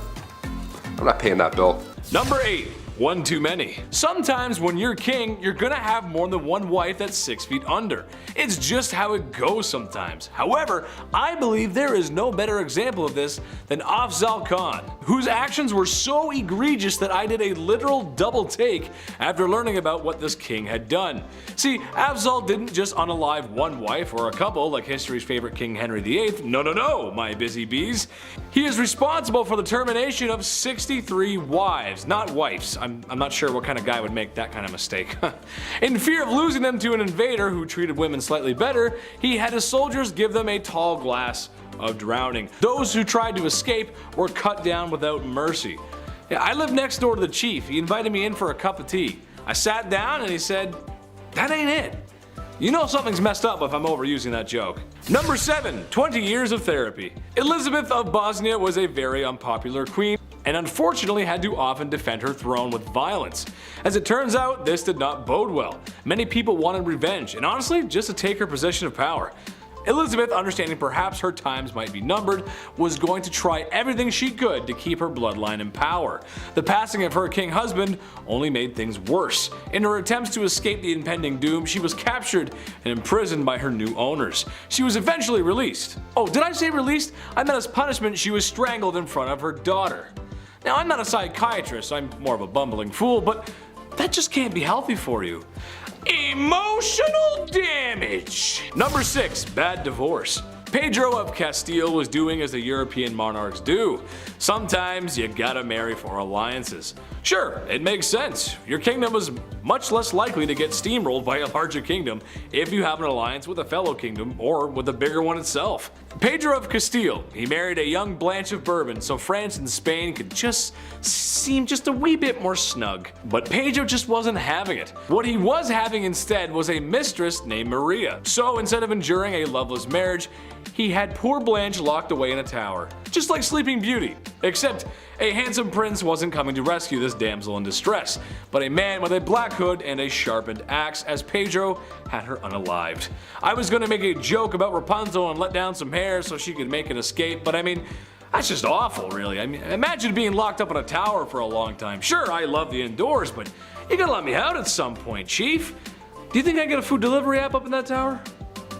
I'm not paying that bill. Number 8, one too many. Sometimes when you're king, you're gonna have more than one wife that's 6 feet under. It's just how it goes sometimes. However, I believe there is no better example of this than Afzal Khan, whose actions were so egregious that I did a literal double take after learning about what this king had done. See, Afzal didn't just unalive one wife or a couple like history's favorite King Henry VIII. No, my busy bees. He is responsible for the termination of 63 wives, not wives. I'm not sure what kind of guy would make that kind of mistake. In fear of losing them to an invader who treated women slightly better, he had his soldiers give them a tall glass of drowning. Those who tried to escape were cut down without mercy. Yeah, I lived next door to the chief. He invited me in for a cup of tea. I sat down and he said, "That ain't it." You know something's messed up if I'm overusing that joke. Number 7. 20 years of therapy. Elizabeth of Bosnia was a very unpopular queen and unfortunately had to often defend her throne with violence. As it turns out, this did not bode well. Many people wanted revenge and honestly just to take her position of power. Elizabeth, understanding perhaps her times might be numbered, was going to try everything she could to keep her bloodline in power. The passing of her king husband only made things worse. In her attempts to escape the impending doom, she was captured and imprisoned by her new owners. She was eventually released. Oh, did I say released? I meant as punishment she was strangled in front of her daughter. Now, I'm not a psychiatrist, I'm more of a bumbling fool, but that just can't be healthy for you. Emotional damage. Number 6. Bad divorce. Pedro of Castile was doing as the European monarchs do. Sometimes you gotta marry for alliances. Sure, it makes sense. Your kingdom is much less likely to get steamrolled by a larger kingdom if you have an alliance with a fellow kingdom or with a bigger one itself. Pedro of Castile, he married a young Blanche of Bourbon so France and Spain could just seem just a wee bit more snug. But Pedro just wasn't having it. What he was having instead was a mistress named Maria. So instead of enduring a loveless marriage, he had poor Blanche locked away in a tower. Just like Sleeping Beauty. Except a handsome prince wasn't coming to rescue this damsel in distress, but a man with a black hood and a sharpened axe, as Pedro had her unalived. I was gonna make a joke about Rapunzel and let down some hair so she could make an escape, but I mean, that's just awful, really. I mean, imagine being locked up in a tower for a long time. Sure, I love the indoors, but you gotta let me out at some point, Chief. Do you think I can get a food delivery app up in that tower?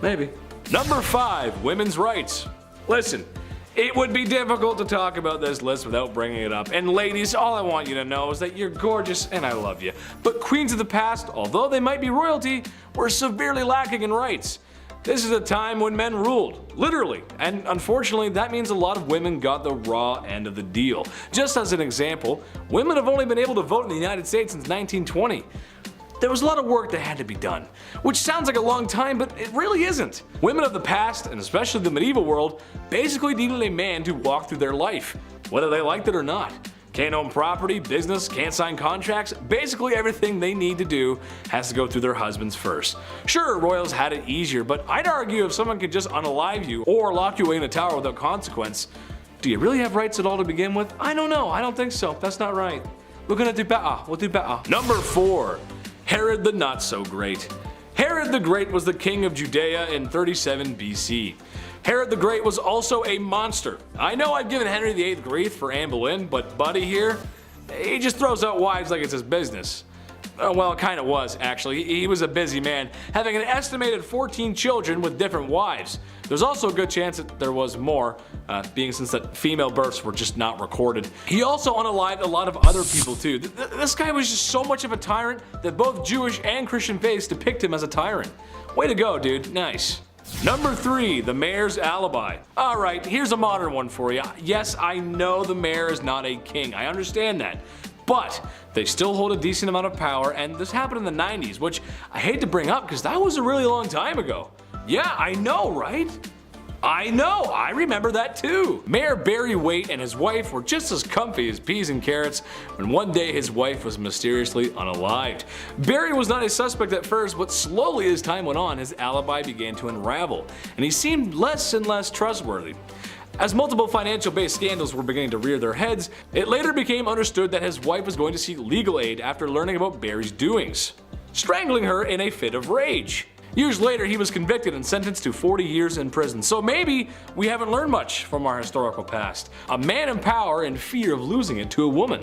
Maybe. Number 5. Women's rights. Listen, it would be difficult to talk about this list without bringing it up. And ladies, all I want you to know is that you're gorgeous and I love you. But queens of the past, although they might be royalty, were severely lacking in rights. This is a time when men ruled, literally, and unfortunately that means a lot of women got the raw end of the deal. Just as an example, women have only been able to vote in the United States since 1920. There was a lot of work that had to be done, which sounds like a long time, but it really isn't. Women of the past, and especially the medieval world, basically needed a man to walk through their life, whether they liked it or not. Can't own property, business, can't sign contracts, basically everything they need to do has to go through their husbands first. Sure, royals had it easier, but I'd argue if someone could just unalive you or lock you away in a tower without consequence, do you really have rights at all to begin with? I don't know, I don't think so, that's not right. We're gonna do better, we'll do better. Number 4. Herod the Not So Great. Herod the Great was the king of Judea in 37 BC. Herod the Great was also a monster. I know I've given Henry VIII grief for Anne Boleyn, but Buddy here, he just throws out wives like it's his business. Well, it kinda was, actually. He was a busy man, having an estimated 14 children with different wives. There's also a good chance that there was more, being since that female births were just not recorded. He also unalived a lot of other people too. This guy was just so much of a tyrant that both Jewish and Christian faiths depict him as a tyrant. Way to go, dude. Nice. Number 3. The mayor's alibi. Alright, here's a modern one for you. Yes, I know the mayor is not a king. I understand that. But they still hold a decent amount of power, and this happened in the 90s, which I hate to bring up because that was a really long time ago. Yeah, I know, right? I know, I remember that too. Mayor Barry Waite and his wife were just as comfy as peas and carrots when one day his wife was mysteriously unalived. Barry was not a suspect at first, but slowly as time went on, his alibi began to unravel, and he seemed less and less trustworthy. As multiple financial-based scandals were beginning to rear their heads, it later became understood that his wife was going to seek legal aid after learning about Barry's doings, strangling her in a fit of rage. Years later, he was convicted and sentenced to 40 years in prison, so maybe we haven't learned much from our historical past. A man in power in fear of losing it to a woman.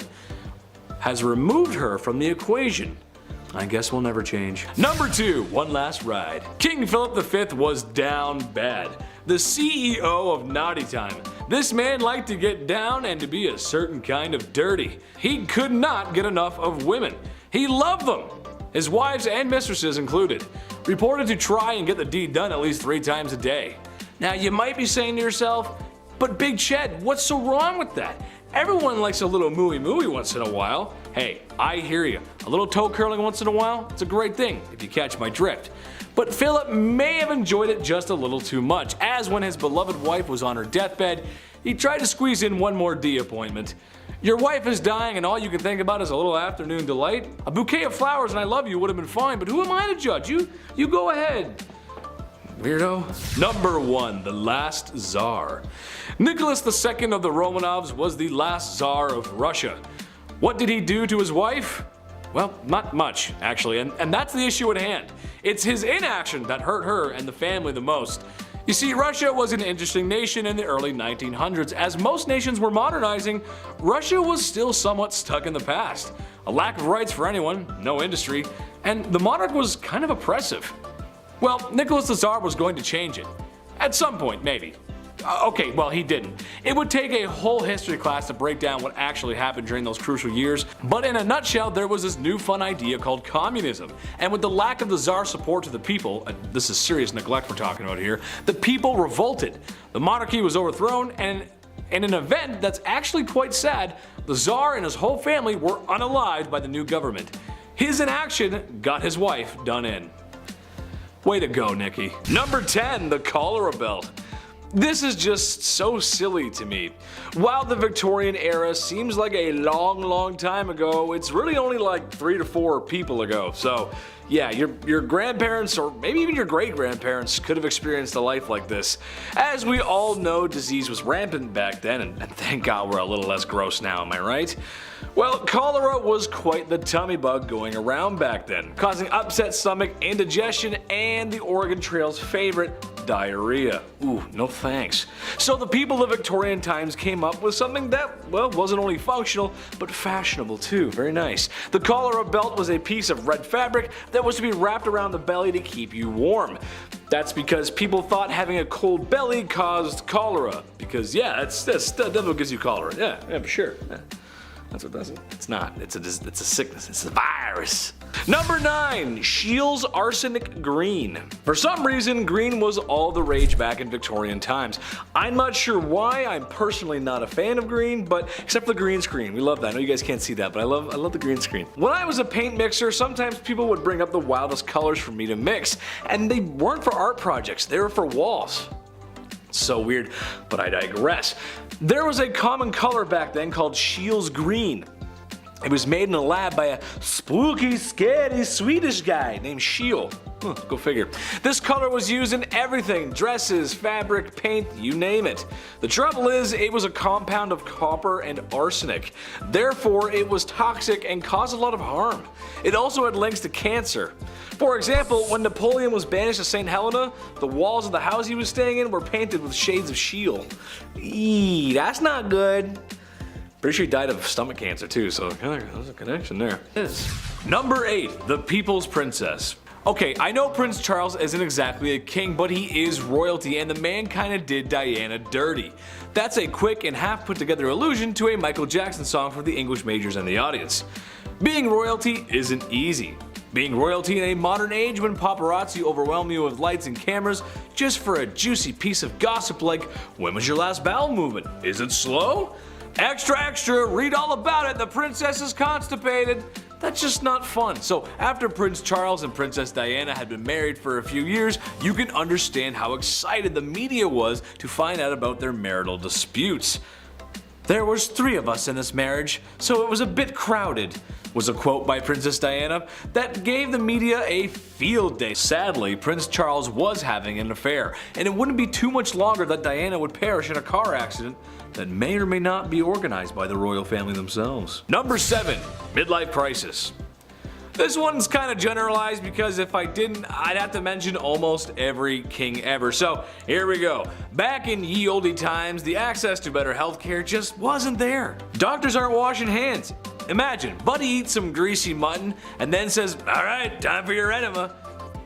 has removed her from the equation. I guess we'll never change. Number 2, one last ride. King Philip V was down bad. The CEO of Naughty Time. This man liked to get down and to be a certain kind of dirty. He could not get enough of women. He loved them, his wives and mistresses included. Reported to try and get the deed done at least 3 times a day. Now you might be saying to yourself, but Big Ched, what's so wrong with that? Everyone likes a little mooey once in a while. Hey, I hear you. A little toe curling once in a while, it's a great thing, if you catch my drift. But Philip may have enjoyed it just a little too much, as when his beloved wife was on her deathbed, he tried to squeeze in one more D appointment. Your wife is dying and all you can think about is a little afternoon delight? A bouquet of flowers and I love you would have been fine, but who am I to judge? You go ahead. Weirdo. Number 1, the Last Czar. Nicholas II of the Romanovs was the last Czar of Russia. What did he do to his wife? Well, not much, actually, and that's the issue at hand. It's his inaction that hurt her and the family the most. You see, Russia was an interesting nation in the early 1900s. As most nations were modernizing, Russia was still somewhat stuck in the past. A lack of rights for anyone, no industry, and the monarch was kind of oppressive. Well, Nicholas the Tsar was going to change it. At some point, maybe. Okay, well, he didn't. It would take a whole history class to break down what actually happened during those crucial years, but in a nutshell, there was this new fun idea called communism. And with the lack of the Tsar's support to the people, this is serious neglect we're talking about here, the people revolted. The monarchy was overthrown, and in an event that's actually quite sad, the Tsar and his whole family were unalived by the new government. His inaction got his wife done in. Way to go, Nikki. Number 10, the Cholera Belt. This is just so silly to me. While the Victorian era seems like a long time ago, it's really only like 3 to 4 people ago. So yeah, your grandparents or maybe even your great-grandparents could have experienced a life like this. As we all know, disease was rampant back then, and thank God we're a little less gross now, am I right? Well, cholera was quite the tummy bug going around back then, causing upset stomach, indigestion, and the Oregon Trail's favorite, diarrhea. Ooh, no thanks. So the people of Victorian times came up with something that, well, wasn't only functional, but fashionable too. Very nice. The cholera belt was a piece of red fabric that was to be wrapped around the belly to keep you warm. That's because people thought having a cold belly caused cholera. Because yeah, that's what gives you cholera. Yeah, for sure. Yeah. That's what does it. It's not. It's a sickness. It's a virus. Number 9, Scheele's Arsenic Green. For some reason, green was all the rage back in Victorian times. I'm not sure why. I'm personally not a fan of green, but except for the green screen. We love that. I know you guys can't see that, but I love the green screen. When I was a paint mixer, sometimes people would bring up the wildest colors for me to mix, and they weren't for art projects. They were for walls. So weird, but I digress. There was a common color back then called Scheele's Green. It was made in a lab by a spooky, scary Swedish guy named Scheele. Go figure. This color was used in everything, dresses, fabric, paint, you name it. The trouble is, it was a compound of copper and arsenic. Therefore, it was toxic and caused a lot of harm. It also had links to cancer. For example, when Napoleon was banished to St. Helena, the walls of the house he was staying in were painted with shades of Scheele. Eee, that's not good. Pretty sure he died of stomach cancer too, so there's a connection there. Number 8, the People's Princess. Okay, I know Prince Charles isn't exactly a king, but he is royalty, and the man kinda did Diana dirty. That's a quick and half put together allusion to a Michael Jackson song for the English majors and the audience. Being royalty isn't easy. Being royalty in a modern age when paparazzi overwhelm you with lights and cameras just for a juicy piece of gossip like, when was your last bowel movement? Is it slow? Extra, read all about it, the princess is constipated. That's just not fun. So after Prince Charles and Princess Diana had been married for a few years, you can understand how excited the media was to find out about their marital disputes. There was 3 of us in this marriage, so it was a bit crowded, was a quote by Princess Diana that gave the media a field day. Sadly, Prince Charles was having an affair, and it wouldn't be too much longer that Diana would perish in a car accident that may or may not be organized by the royal family themselves. Number 7, Midlife Crisis. This one's kind of generalized because if I didn't, I'd have to mention almost every king ever. So here we go. Back in ye olde times, the access to better healthcare just wasn't there. Doctors aren't washing hands. imagine, Buddy eats some greasy mutton and then says, "Alright, time for your enema."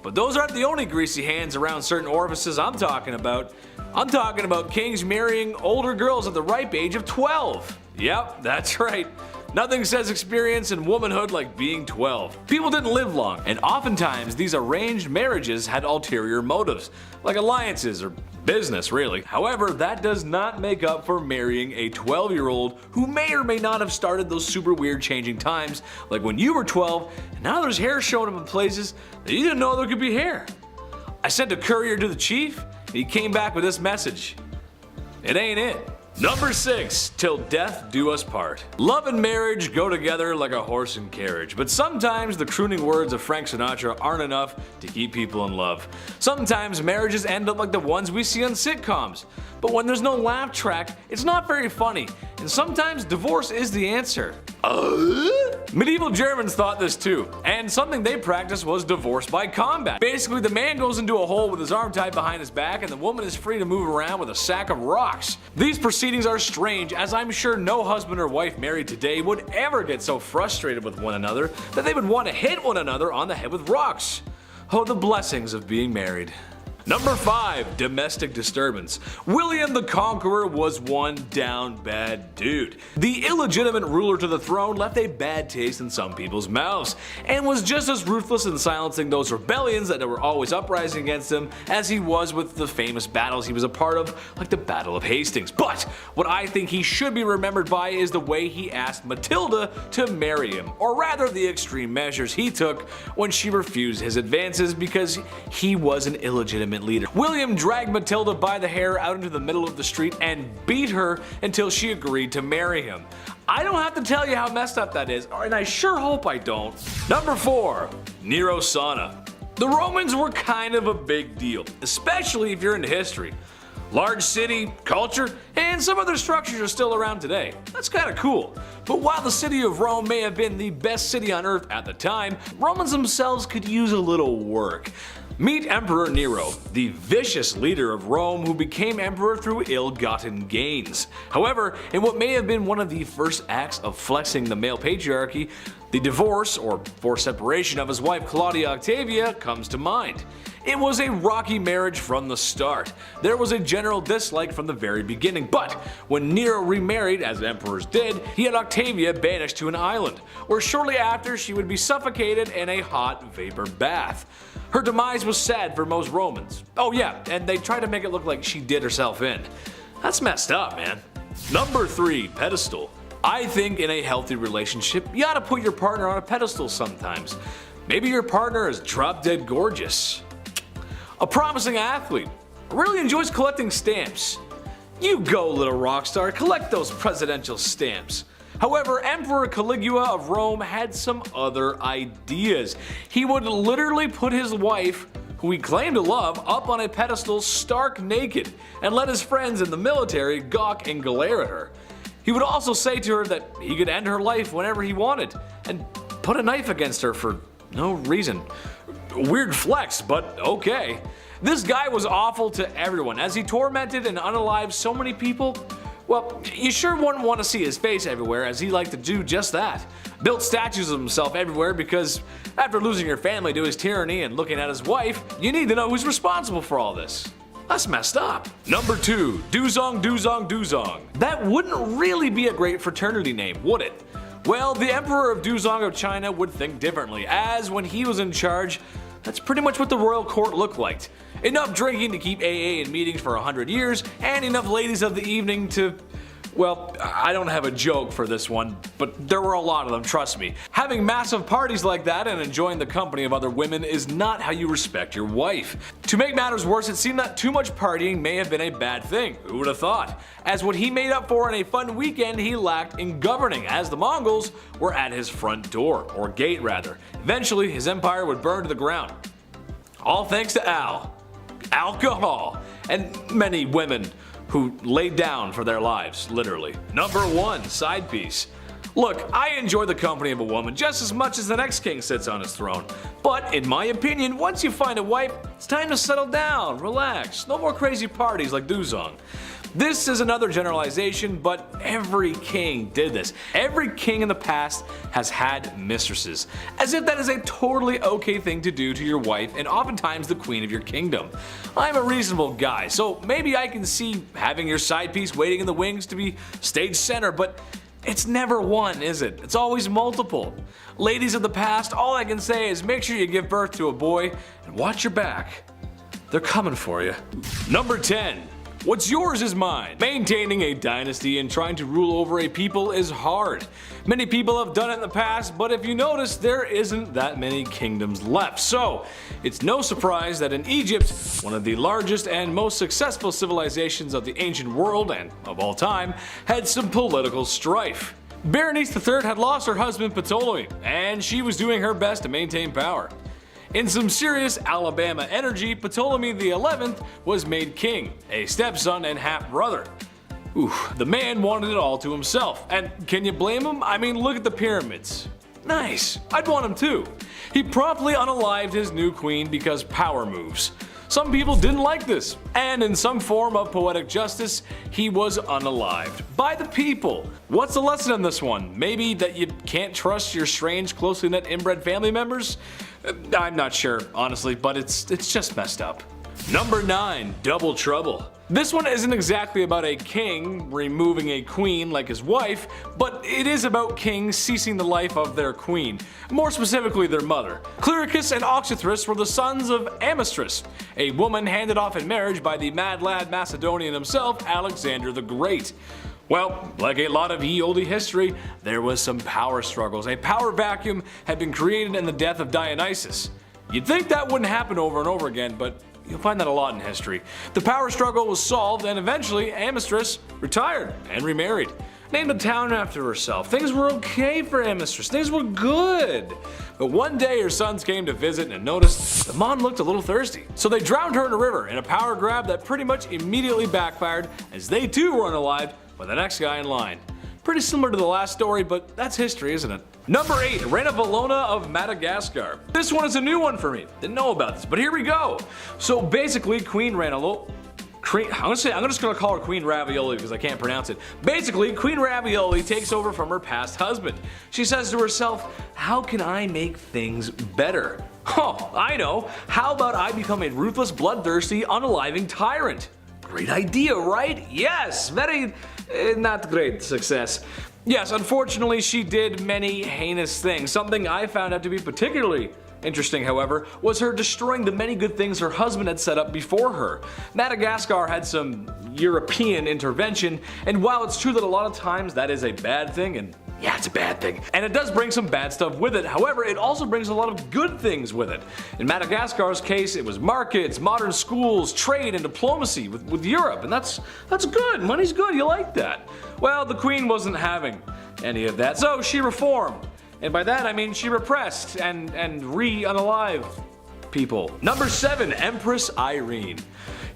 But those aren't the only greasy hands around certain orifices I'm talking about. I'm talking about kings marrying older girls at the ripe age of 12. Yep, that's right. Nothing says experience in womanhood like being 12. People didn't live long, and oftentimes these arranged marriages had ulterior motives, like alliances or business really. However, that does not make up for marrying a 12-year-old who may or may not have started those super weird changing times, like when you were 12 and now there's hair showing up in places that you didn't know there could be hair. I sent a courier to the chief and he came back with this message. It ain't it. Number 6, till death do us part. Love and marriage go together like a horse and carriage, but sometimes the crooning words of Frank Sinatra aren't enough to keep people in love. Sometimes marriages end up like the ones we see on sitcoms, but when there's no laugh track, it's not very funny, and sometimes divorce is the answer. Medieval Germans thought this too, and something they practiced was divorce by combat. Basically, the man goes into a hole with his arm tied behind his back and the woman is free to move around with a sack of rocks. These proceedings are strange, as I'm sure no husband or wife married today would ever get so frustrated with one another that they would want to hit one another on the head with rocks. Oh, the blessings of being married. Number 5, domestic disturbance. William the Conqueror was one down bad dude. The illegitimate ruler to the throne left a bad taste in some people's mouths, and was just as ruthless in silencing those rebellions that were always uprising against him as he was with the famous battles he was a part of, like the Battle of Hastings. But what I think he should be remembered by is the way he asked Matilda to marry him, or rather the extreme measures he took when she refused his advances because he was an illegitimate leader. William dragged Matilda by the hair out into the middle of the street and beat her until she agreed to marry him. I don't have to tell you how messed up that is, and I sure hope I don't. Number 4, Nero sauna. The Romans were kind of a big deal, especially if you're into history. Large city, culture, and some other structures are still around today. That's kinda cool. But while the city of Rome may have been the best city on earth at the time, Romans themselves could use a little work. Meet Emperor Nero, the vicious leader of Rome who became emperor through ill-gotten gains. However, in what may have been one of the first acts of flexing the male patriarchy, the divorce or forced separation of his wife Claudia Octavia comes to mind. It was a rocky marriage from the start. There was a general dislike from the very beginning, but when Nero remarried, as emperors did, he had Octavia banished to an island, where shortly after she would be suffocated in a hot vapor bath. Her demise was sad for most Romans. Oh yeah, and they tried to make it look like she did herself in. That's messed up, man. Number 3, pedestal. I think in a healthy relationship, you ought to put your partner on a pedestal sometimes. Maybe your partner is drop dead gorgeous, a promising athlete, really enjoys collecting stamps. You go, little rock star, collect those presidential stamps. However, Emperor Caligula of Rome had some other ideas. He would literally put his wife, who he claimed to love, up on a pedestal stark naked and let his friends in the military gawk and glare at her. He would also say to her that he could end her life whenever he wanted and put a knife against her for no reason. Weird flex, but okay. This guy was awful to everyone as he tormented and unalived so many people. Well, you sure wouldn't want to see his face everywhere, as he liked to do just that. Built statues of himself everywhere because after losing your family to his tyranny and looking at his wife, you need to know who's responsible for all this. That's messed up. Number 2, Duzong Duzong Duzong. That wouldn't really be a great fraternity name, would it? Well, the Emperor of Duzong of China would think differently, as when he was in charge, that's pretty much what the royal court looked like. Enough drinking to keep AA in meetings for 100 years, and enough ladies of the evening to... Well, I don't have a joke for this one, but there were a lot of them, trust me. Having massive parties like that and enjoying the company of other women is not how you respect your wife. To make matters worse, it seemed that too much partying may have been a bad thing. Who would have thought? As what he made up for in a fun weekend, he lacked in governing, as the Mongols were at his front door, or gate rather. Eventually, his empire would burn to the ground. All thanks to alcohol, and many women who laid down for their lives, literally. Number 1, side piece. Look, I enjoy the company of a woman just as much as the next king sits on his throne. But in my opinion, once you find a wife, it's time to settle down, relax, no more crazy parties like Duzong. This is another generalization, but every king did this. Every king in the past has had mistresses, as if that is a totally okay thing to do to your wife and oftentimes the queen of your kingdom. I'm a reasonable guy, so maybe I can see having your side piece waiting in the wings to be stage center, but it's never one, is it? It's always multiple. Ladies of the past, all I can say is make sure you give birth to a boy and watch your back. They're coming for you. Number 10. What's yours is mine. Maintaining a dynasty and trying to rule over a people is hard. Many people have done it in the past, but if you notice, there isn't that many kingdoms left. So, it's no surprise that in Egypt, one of the largest and most successful civilizations of the ancient world and of all time, had some political strife. Berenice III had lost her husband Ptolemy, and she was doing her best to maintain power. In some serious Alabama energy, Ptolemy XI was made king, a stepson and half-brother. The man wanted it all to himself, and can you blame him? I mean, look at the pyramids. Nice, I'd want him too. He promptly unalived his new queen because power moves. Some people didn't like this, and in some form of poetic justice, he was unalived. By the people. What's the lesson in this one? Maybe that you can't trust your strange, closely knit inbred family members? I'm not sure, honestly, but it's just messed up. Number 9. Double Trouble. This one isn't exactly about a king removing a queen like his wife, but it is about kings ceasing the life of their queen, more specifically their mother. Clyricus and Oxythris were the sons of Amystrus, a woman handed off in marriage by the mad lad Macedonian himself, Alexander the Great. Well, like a lot of ye olde history, there was some power struggles. A power vacuum had been created in the death of Dionysus. You'd think that wouldn't happen over and over again, but you'll find that a lot in history. The power struggle was solved, and eventually Amystrus retired and remarried. Named a town after herself. Things were okay for Amystrus. Things were good. But one day her sons came to visit and noticed the mom looked a little thirsty. So they drowned her in a river in a power grab that pretty much immediately backfired, as they too were unalived by the next guy in line. Pretty similar to the last story, but that's history, isn't it? Number 8. Reina Valona of Madagascar. This one is a new one for me. Didn't know about this, but here we go. So basically, Queen Reina I'm just gonna call her Queen Ravioli because I can't pronounce it. Basically, Queen Ravioli takes over from her past husband. She says to herself, how can I make things better? Oh, I know. How about I become a ruthless, bloodthirsty, unaliving tyrant? Great idea, right? Yes, very not great success. Yes, unfortunately she did many heinous things. Something I found out to be particularly interesting, however, was her destroying the many good things her husband had set up before her. Madagascar had some European intervention, and while it's true that a lot of times that is a bad thing, and yeah, it's a bad thing, and it does bring some bad stuff with it, however, it also brings a lot of good things with it. In Madagascar's case, it was markets, modern schools, trade, and diplomacy with Europe, and that's good. Money's good, you like that. Well, the queen wasn't having any of that, so she reformed. And by that I mean she repressed and unalived people. Number 7. Empress Irene.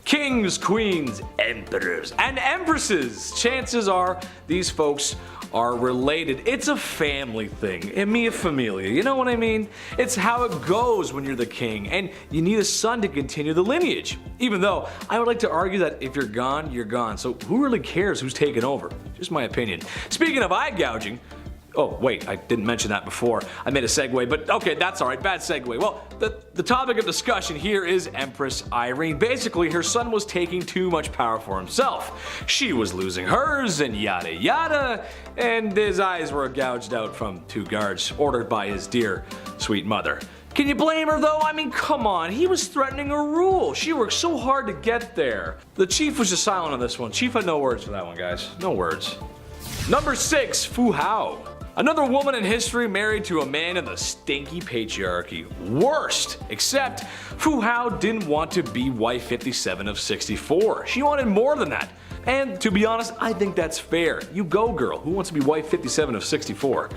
Kings, queens, emperors, and empresses. Chances are these folks are related. It's a family thing. E mia familia, you know what I mean? It's how it goes when you're the king, and you need a son to continue the lineage. Even though I would like to argue that if you're gone, you're gone. So who really cares who's taken over? Just my opinion. Speaking of eye gouging, oh wait, I didn't mention that before. I made a segue, but okay, that's alright, bad segue. Well, the topic of discussion here is Empress Irene. Basically, her son was taking too much power for himself. She was losing hers, and yada yada, and his eyes were gouged out from 2 guards ordered by his dear, sweet mother. Can you blame her though? I mean, come on, he was threatening her rule. She worked so hard to get there. The chief was just silent on this one. Chief had no words for that one, guys. No words. Number 6, Fu Hao. Another woman in history married to a man in the stinky patriarchy. Worst! Except Fu Hao didn't want to be wife 57 of 64. She wanted more than that. And to be honest, I think that's fair. You go, girl. Who wants to be wife 57 of 64?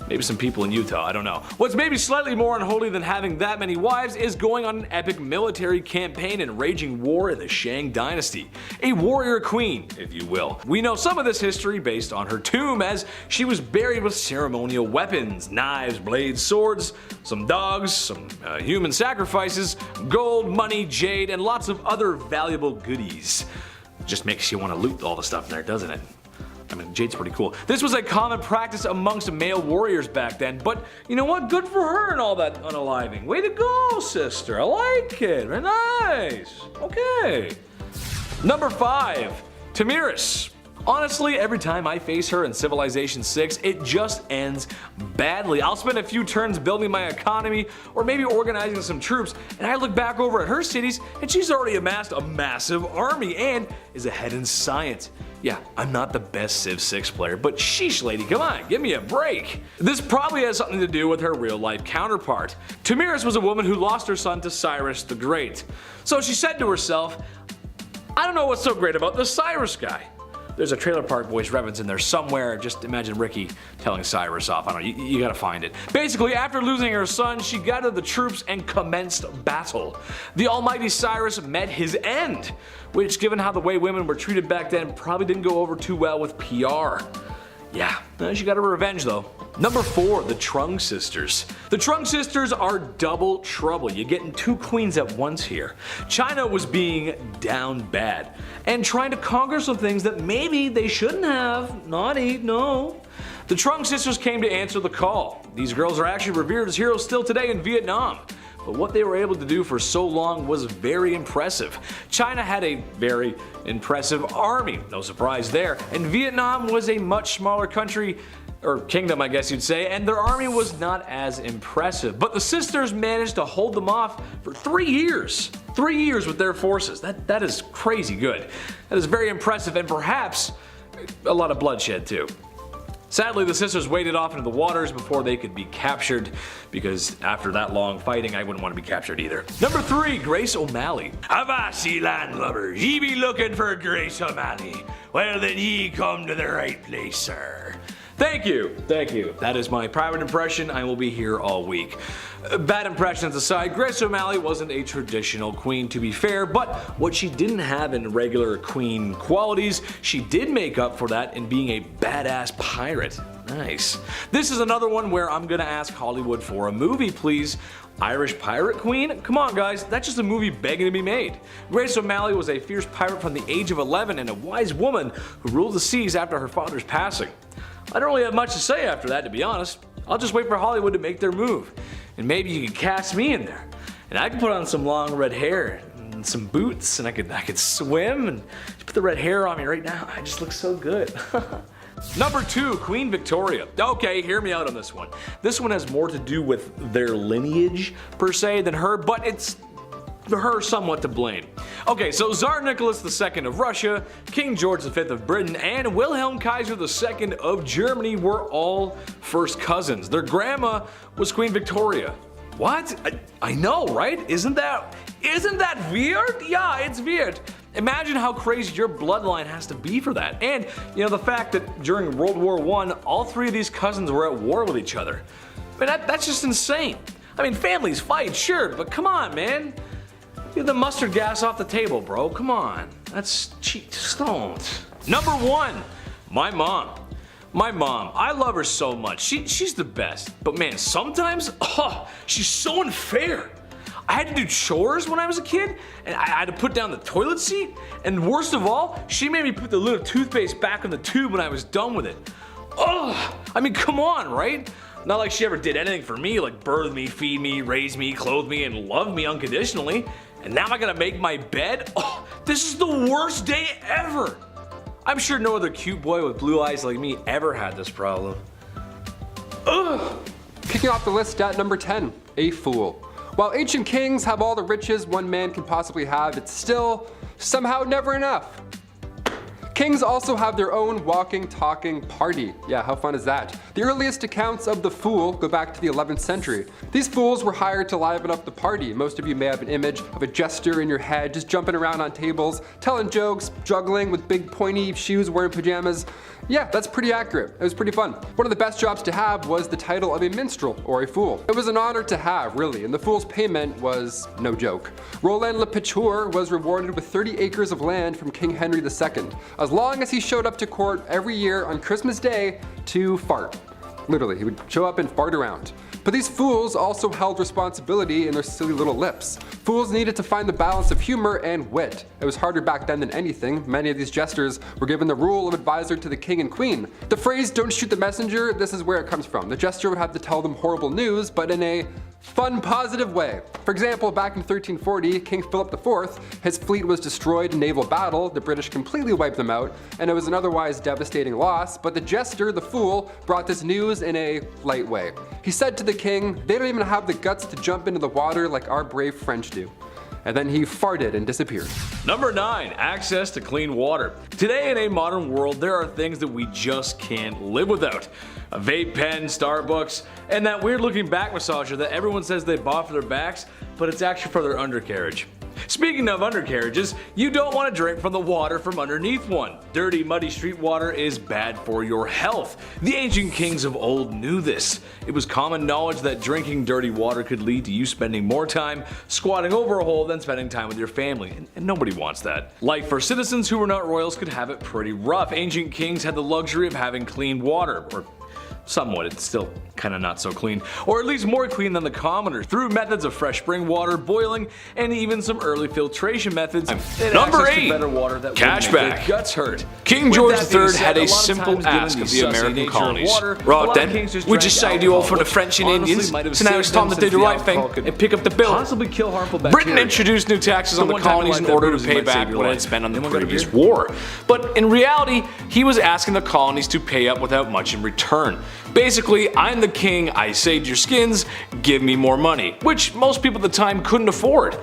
Maybe some people in Utah, I don't know. What's maybe slightly more unholy than having that many wives is going on an epic military campaign and raging war in the Shang dynasty. A warrior queen, if you will. We know some of this history based on her tomb, as she was buried with ceremonial weapons, knives, blades, swords, some dogs, some human sacrifices, gold, money, jade, and lots of other valuable goodies. Just makes you want to loot all the stuff in there, doesn't it? I mean, jade's pretty cool. This was a common practice amongst male warriors back then, but you know what? Good for her and all that unaliving. Way to go, sister. I like it. Very nice. Okay. Number 5, Tamiris. Honestly, every time I face her in Civilization 6, it just ends badly. I'll spend a few turns building my economy or maybe organizing some troops, and I look back over at her cities and she's already amassed a massive army and is ahead in science. Yeah, I'm not the best Civ 6 player, but sheesh lady, come on, give me a break. This probably has something to do with her real life counterpart. Tamiris was a woman who lost her son to Cyrus the Great. So she said to herself, I don't know what's so great about this Cyrus guy. There's a Trailer Park Boys reference in there somewhere. Just imagine Ricky telling Cyrus off. I don't know, you gotta find it. Basically, after losing her son, she gathered the troops and commenced battle. The almighty Cyrus met his end, which, given how the way women were treated back then, probably didn't go over too well with PR. Yeah, she got her revenge though. Number 4, the Trung Sisters. The Trung Sisters are double trouble. You're getting 2 queens at once here. China was being down bad and trying to conquer some things that maybe they shouldn't have. Naughty, no. The Trung Sisters came to answer the call. These girls are actually revered as heroes still today in Vietnam. But what they were able to do for so long was very impressive. China had a very impressive army, no surprise there, and Vietnam was a much smaller country, or kingdom I guess you'd say, and their army was not as impressive. But the sisters managed to hold them off for 3 years. 3 years with their forces. That is crazy good. That is very impressive and perhaps a lot of bloodshed too. Sadly, the sisters waded off into the waters before they could be captured, because after that long fighting, I wouldn't want to be captured either. Number 3, Grace O'Malley. Avassi landlubbers, ye be looking for Grace O'Malley. Well then ye come to the right place, sir. Thank you, thank you. That is my private impression. I will be here all week. Bad impressions aside, Grace O'Malley wasn't a traditional queen to be fair, but what she didn't have in regular queen qualities, she did make up for that in being a badass pirate. Nice. This is another one where I'm gonna ask Hollywood for a movie, please. Irish pirate queen? Come on guys, that's just a movie begging to be made. Grace O'Malley was a fierce pirate from the age of 11 and a wise woman who ruled the seas after her father's passing. I don't really have much to say after that, to be honest. I'll just wait for Hollywood to make their move. And maybe you can cast me in there. And I can put on some long red hair and some boots and I could swim and just put the red hair on me right now. I just look so good. Number 2, Queen Victoria. Okay, hear me out on this one. This one has more to do with their lineage per se than her, but it's her somewhat to blame. Okay, so Tsar Nicholas II of Russia, King George V of Britain, and Wilhelm Kaiser II of Germany were all first cousins. Their grandma was Queen Victoria. What? I know, right? Isn't that weird? Yeah, it's weird. Imagine how crazy your bloodline has to be for that. And, you know, the fact that during World War I, all 3 of these cousins were at war with each other. I mean, that's just insane. I mean, families fight, sure, but come on, man. Get the mustard gas off the table, bro. Come on. That's cheap. Just don't. Number 1, my mom. My mom. I love her so much. She's the best. But man, sometimes, she's so unfair. I had to do chores when I was a kid, and I had to put down the toilet seat, and worst of all, she made me put the little toothpaste back in the tube when I was done with it. Ugh. I mean, come on, right? Not like she ever did anything for me, like birth me, feed me, raise me, clothe me, and love me unconditionally. And now I gotta make my bed? Oh, this is the worst day ever! I'm sure no other cute boy with blue eyes like me ever had this problem. Ugh! Kicking off the list at number 10, a fool. While ancient kings have all the riches one man can possibly have, it's still somehow never enough. Kings also have their own walking, talking party. Yeah, how fun is that? The earliest accounts of the fool go back to the 11th century. These fools were hired to liven up the party. Most of you may have an image of a jester in your head just jumping around on tables, telling jokes, juggling with big pointy shoes, wearing pajamas. Yeah, that's pretty accurate. It was pretty fun. One of the best jobs to have was the title of a minstrel or a fool. It was an honor to have, really, and the fool's payment was no joke. Roland Le Picheur was rewarded with 30 acres of land from King Henry II, as long as he showed up to court every year on Christmas Day to fart. Literally, he would show up and fart around. But these fools also held responsibility in their silly little lips. Fools needed to find the balance of humor and wit. It was harder back then than anything. Many of these jesters were given the role of advisor to the king and queen. The phrase "don't shoot the messenger," this is where it comes from. The jester would have to tell them horrible news, but in a fun, positive way. For example, back in 1340, King Philip IV, his fleet was destroyed in naval battle, the British completely wiped them out, and it was an otherwise devastating loss, but the jester, the fool, brought this news in a light way. He said to the king, "They don't even have the guts to jump into the water like our brave French do." And then he farted and disappeared. Number 9. Access to clean water. Today in a modern world, there are things that we just can't live without. A vape pen, Starbucks, and that weird looking back massager that everyone says they bought for their backs, but it's actually for their undercarriage. Speaking of undercarriages, you don't want to drink from the water from underneath one. Dirty, muddy street water is bad for your health. The ancient kings of old knew this. It was common knowledge that drinking dirty water could lead to you spending more time squatting over a hole than spending time with your family, and nobody wants that. Life for citizens who were not royals could have it pretty rough. Ancient kings had the luxury of having clean water, or somewhat, it's still kinda not so clean, or at least more clean than the commoners, through methods of fresh spring water, boiling, and even some early filtration methods. Number 8. Cashback. Guts hurt. King George III had a simple ask of the American colonies. Right then, we just saved you all from the French and Indians, so now it's time to do the right thing and pick up the bill. Britain introduced new taxes on the colonies in order to pay back what it had spent on the previous war. But in reality, he was asking the colonies to pay up without much in return. Basically, I'm the king, I saved your skins, give me more money, which most people at the time couldn't afford.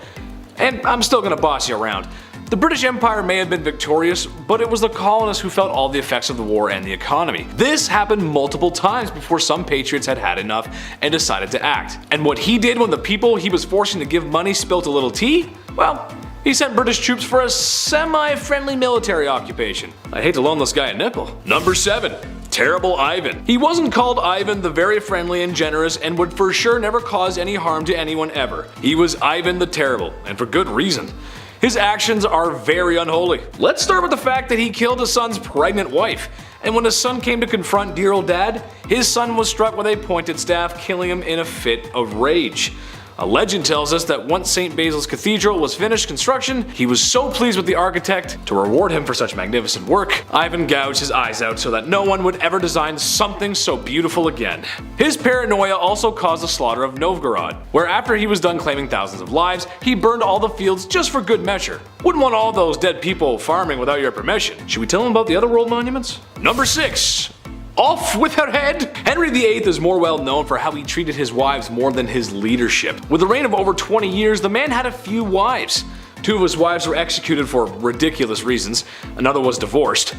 And I'm still gonna boss you around. The British Empire may have been victorious, but it was the colonists who felt all the effects of the war and the economy. This happened multiple times before some patriots had had enough and decided to act. And what he did when the people he was forcing to give money spilt a little tea? Well, he sent British troops for a semi-friendly military occupation. I hate to loan this guy a nickel. Number 7. Terrible Ivan. He wasn't called Ivan the very friendly and generous and would for sure never cause any harm to anyone ever. He was Ivan the Terrible, and for good reason. His actions are very unholy. Let's start with the fact that he killed his son's pregnant wife. And when his son came to confront dear old dad, his son was struck with a pointed staff, killing him in a fit of rage. A legend tells us that once St. Basil's Cathedral was finished construction, he was so pleased with the architect, to reward him for such magnificent work, Ivan gouged his eyes out so that no one would ever design something so beautiful again. His paranoia also caused the slaughter of Novgorod, where after he was done claiming thousands of lives, he burned all the fields just for good measure. Wouldn't want all those dead people farming without your permission. Should we tell him about the other world monuments? Number 6. Off with her head! Henry VIII is more well known for how he treated his wives more than his leadership. With a reign of over 20 years, the man had a few wives. 2 of his wives were executed for ridiculous reasons, another was divorced.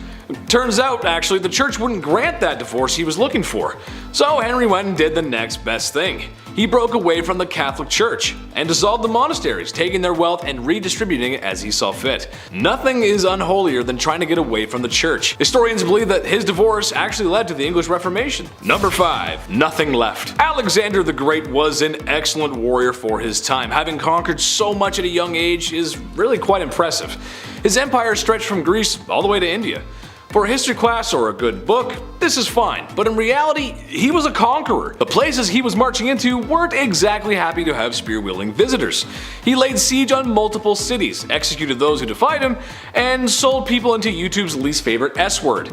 Turns out, actually, the church wouldn't grant that divorce he was looking for. So Henry went and did the next best thing. He broke away from the Catholic Church and dissolved the monasteries, taking their wealth and redistributing it as he saw fit. Nothing is unholier than trying to get away from the church. Historians believe that his divorce actually led to the English Reformation. Number 5. Nothing left. Alexander the Great was an excellent warrior for his time. Having conquered so much at a young age is really quite impressive. His empire stretched from Greece all the way to India. For a history class or a good book, this is fine, but in reality, he was a conqueror. The places he was marching into weren't exactly happy to have spear-wielding visitors. He laid siege on multiple cities, executed those who defied him, and sold people into YouTube's least favorite S-word.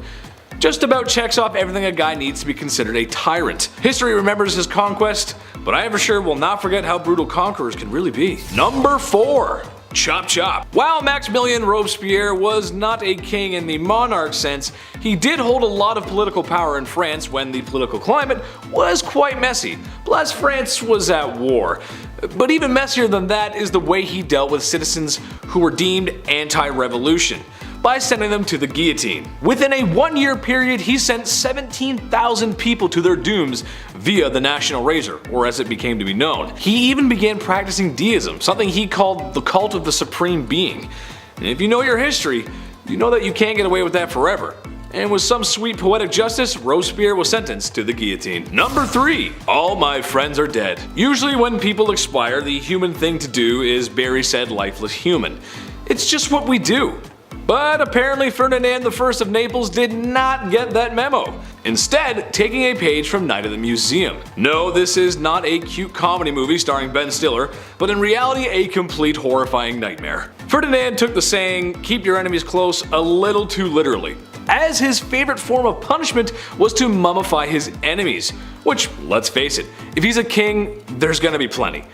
Just about checks off everything a guy needs to be considered a tyrant. History remembers his conquest, but I for sure will not forget how brutal conquerors can really be. Number 4. Chop chop. While Maximilien Robespierre was not a king in the monarch sense, he did hold a lot of political power in France when the political climate was quite messy. Plus, France was at war. But even messier than that is the way he dealt with citizens who were deemed anti-revolution, by sending them to the guillotine. Within a 1-year period, he sent 17,000 people to their dooms via the National Razor, or as it became to be known. He even began practicing deism, something he called the cult of the supreme being. And if you know your history, you know that you can't get away with that forever. And with some sweet poetic justice, Robespierre was sentenced to the guillotine. Number 3. All my friends are dead. Usually when people expire, the human thing to do is bury said lifeless human. It's just what we do. But apparently Ferdinand I of Naples did not get that memo, instead taking a page from Night at the Museum. No, this is not a cute comedy movie starring Ben Stiller, but in reality a complete horrifying nightmare. Ferdinand took the saying, "keep your enemies close," a little too literally, as his favorite form of punishment was to mummify his enemies, which, let's face it, if he's a king, there's gonna be plenty.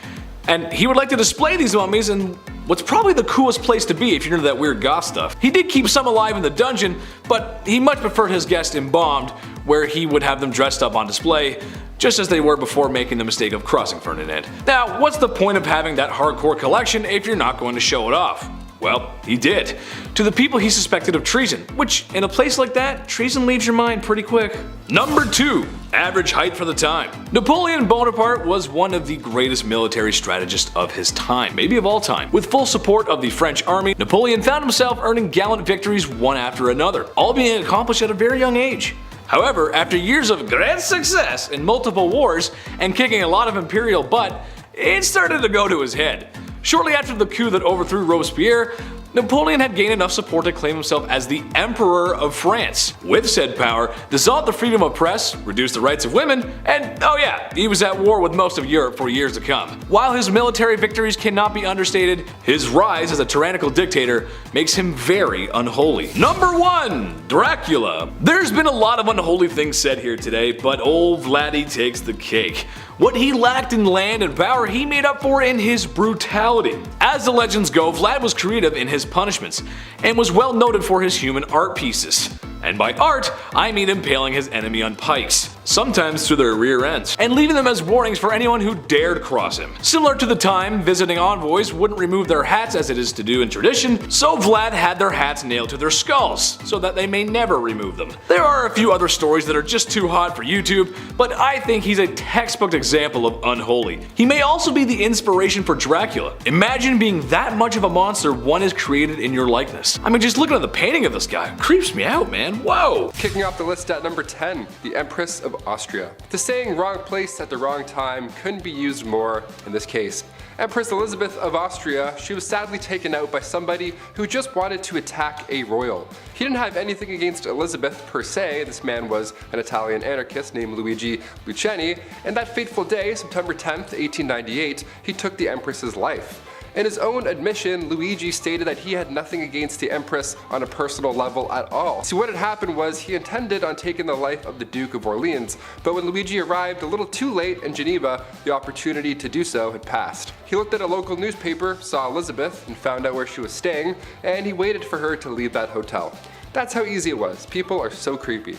And he would like to display these mummies in what's probably the coolest place to be if you're into that weird goth stuff. He did keep some alive in the dungeon, but he much preferred his guests embalmed, where he would have them dressed up on display, just as they were before making the mistake of crossing Ferdinand. Now, what's the point of having that hardcore collection if you're not going to show it off? Well, he did. To the people he suspected of treason, which, in a place like that, treason leaves your mind pretty quick. Number 2. Average height for the time. Napoleon Bonaparte was one of the greatest military strategists of his time, maybe of all time. With full support of the French army, Napoleon found himself earning gallant victories one after another, all being accomplished at a very young age. However, after years of great success in multiple wars and kicking a lot of imperial butt, it started to go to his head. Shortly after the coup that overthrew Robespierre, Napoleon had gained enough support to claim himself as the Emperor of France. With said power, dissolved the freedom of press, reduced the rights of women, and oh yeah, he was at war with most of Europe for years to come. While his military victories cannot be understated, his rise as a tyrannical dictator makes him very unholy. Number 1. Dracula. There's been a lot of unholy things said here today, but old Vladdy takes the cake. What he lacked in land and power, he made up for in his brutality. As the legends go, Vlad was creative in his punishments, and was well noted for his human art pieces. And by art, I mean impaling his enemy on pikes, sometimes through their rear ends, and leaving them as warnings for anyone who dared cross him. Similar to the time visiting envoys wouldn't remove their hats as it is to do in tradition, so Vlad had their hats nailed to their skulls, so that they may never remove them. There are a few other stories that are just too hot for YouTube, but I think he's a textbook example of unholy. He may also be the inspiration for Dracula. Imagine being that much of a monster one is created in your likeness. I mean, just looking at the painting of this guy creeps me out, man. Whoa! Kicking off the list at number 10, the Empress of Austria. The saying "wrong place at the wrong time" couldn't be used more in this case. Empress Elizabeth of Austria, she was sadly taken out by somebody who just wanted to attack a royal. He didn't have anything against Elizabeth per se, this man was an Italian anarchist named Luigi Lucchini, and that fateful day, September 10th, 1898, he took the Empress's life. In his own admission, Luigi stated that he had nothing against the Empress on a personal level at all. So what had happened was he intended on taking the life of the Duke of Orleans, but when Luigi arrived a little too late in Geneva, the opportunity to do so had passed. He looked at a local newspaper, saw Elizabeth, and found out where she was staying, and he waited for her to leave that hotel. That's how easy it was. People are so creepy.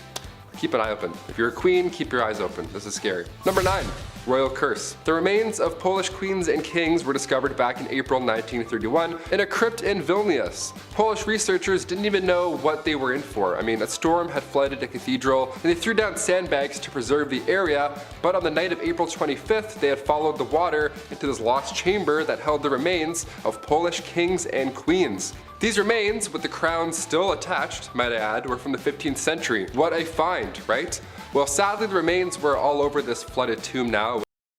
Keep an eye open. If you're a queen, keep your eyes open. This is scary. Number 9. Royal curse. The remains of Polish queens and kings were discovered back in April 1931 in a crypt in Vilnius. Polish researchers didn't even know what they were in for. I mean, a storm had flooded a cathedral and they threw down sandbags to preserve the area, but on the night of April 25th, they had followed the water into this lost chamber that held the remains of Polish kings and queens. These remains, with the crowns still attached, might I add, were from the 15th century. What a find, right? Well, sadly the remains were all over this flooded tomb now,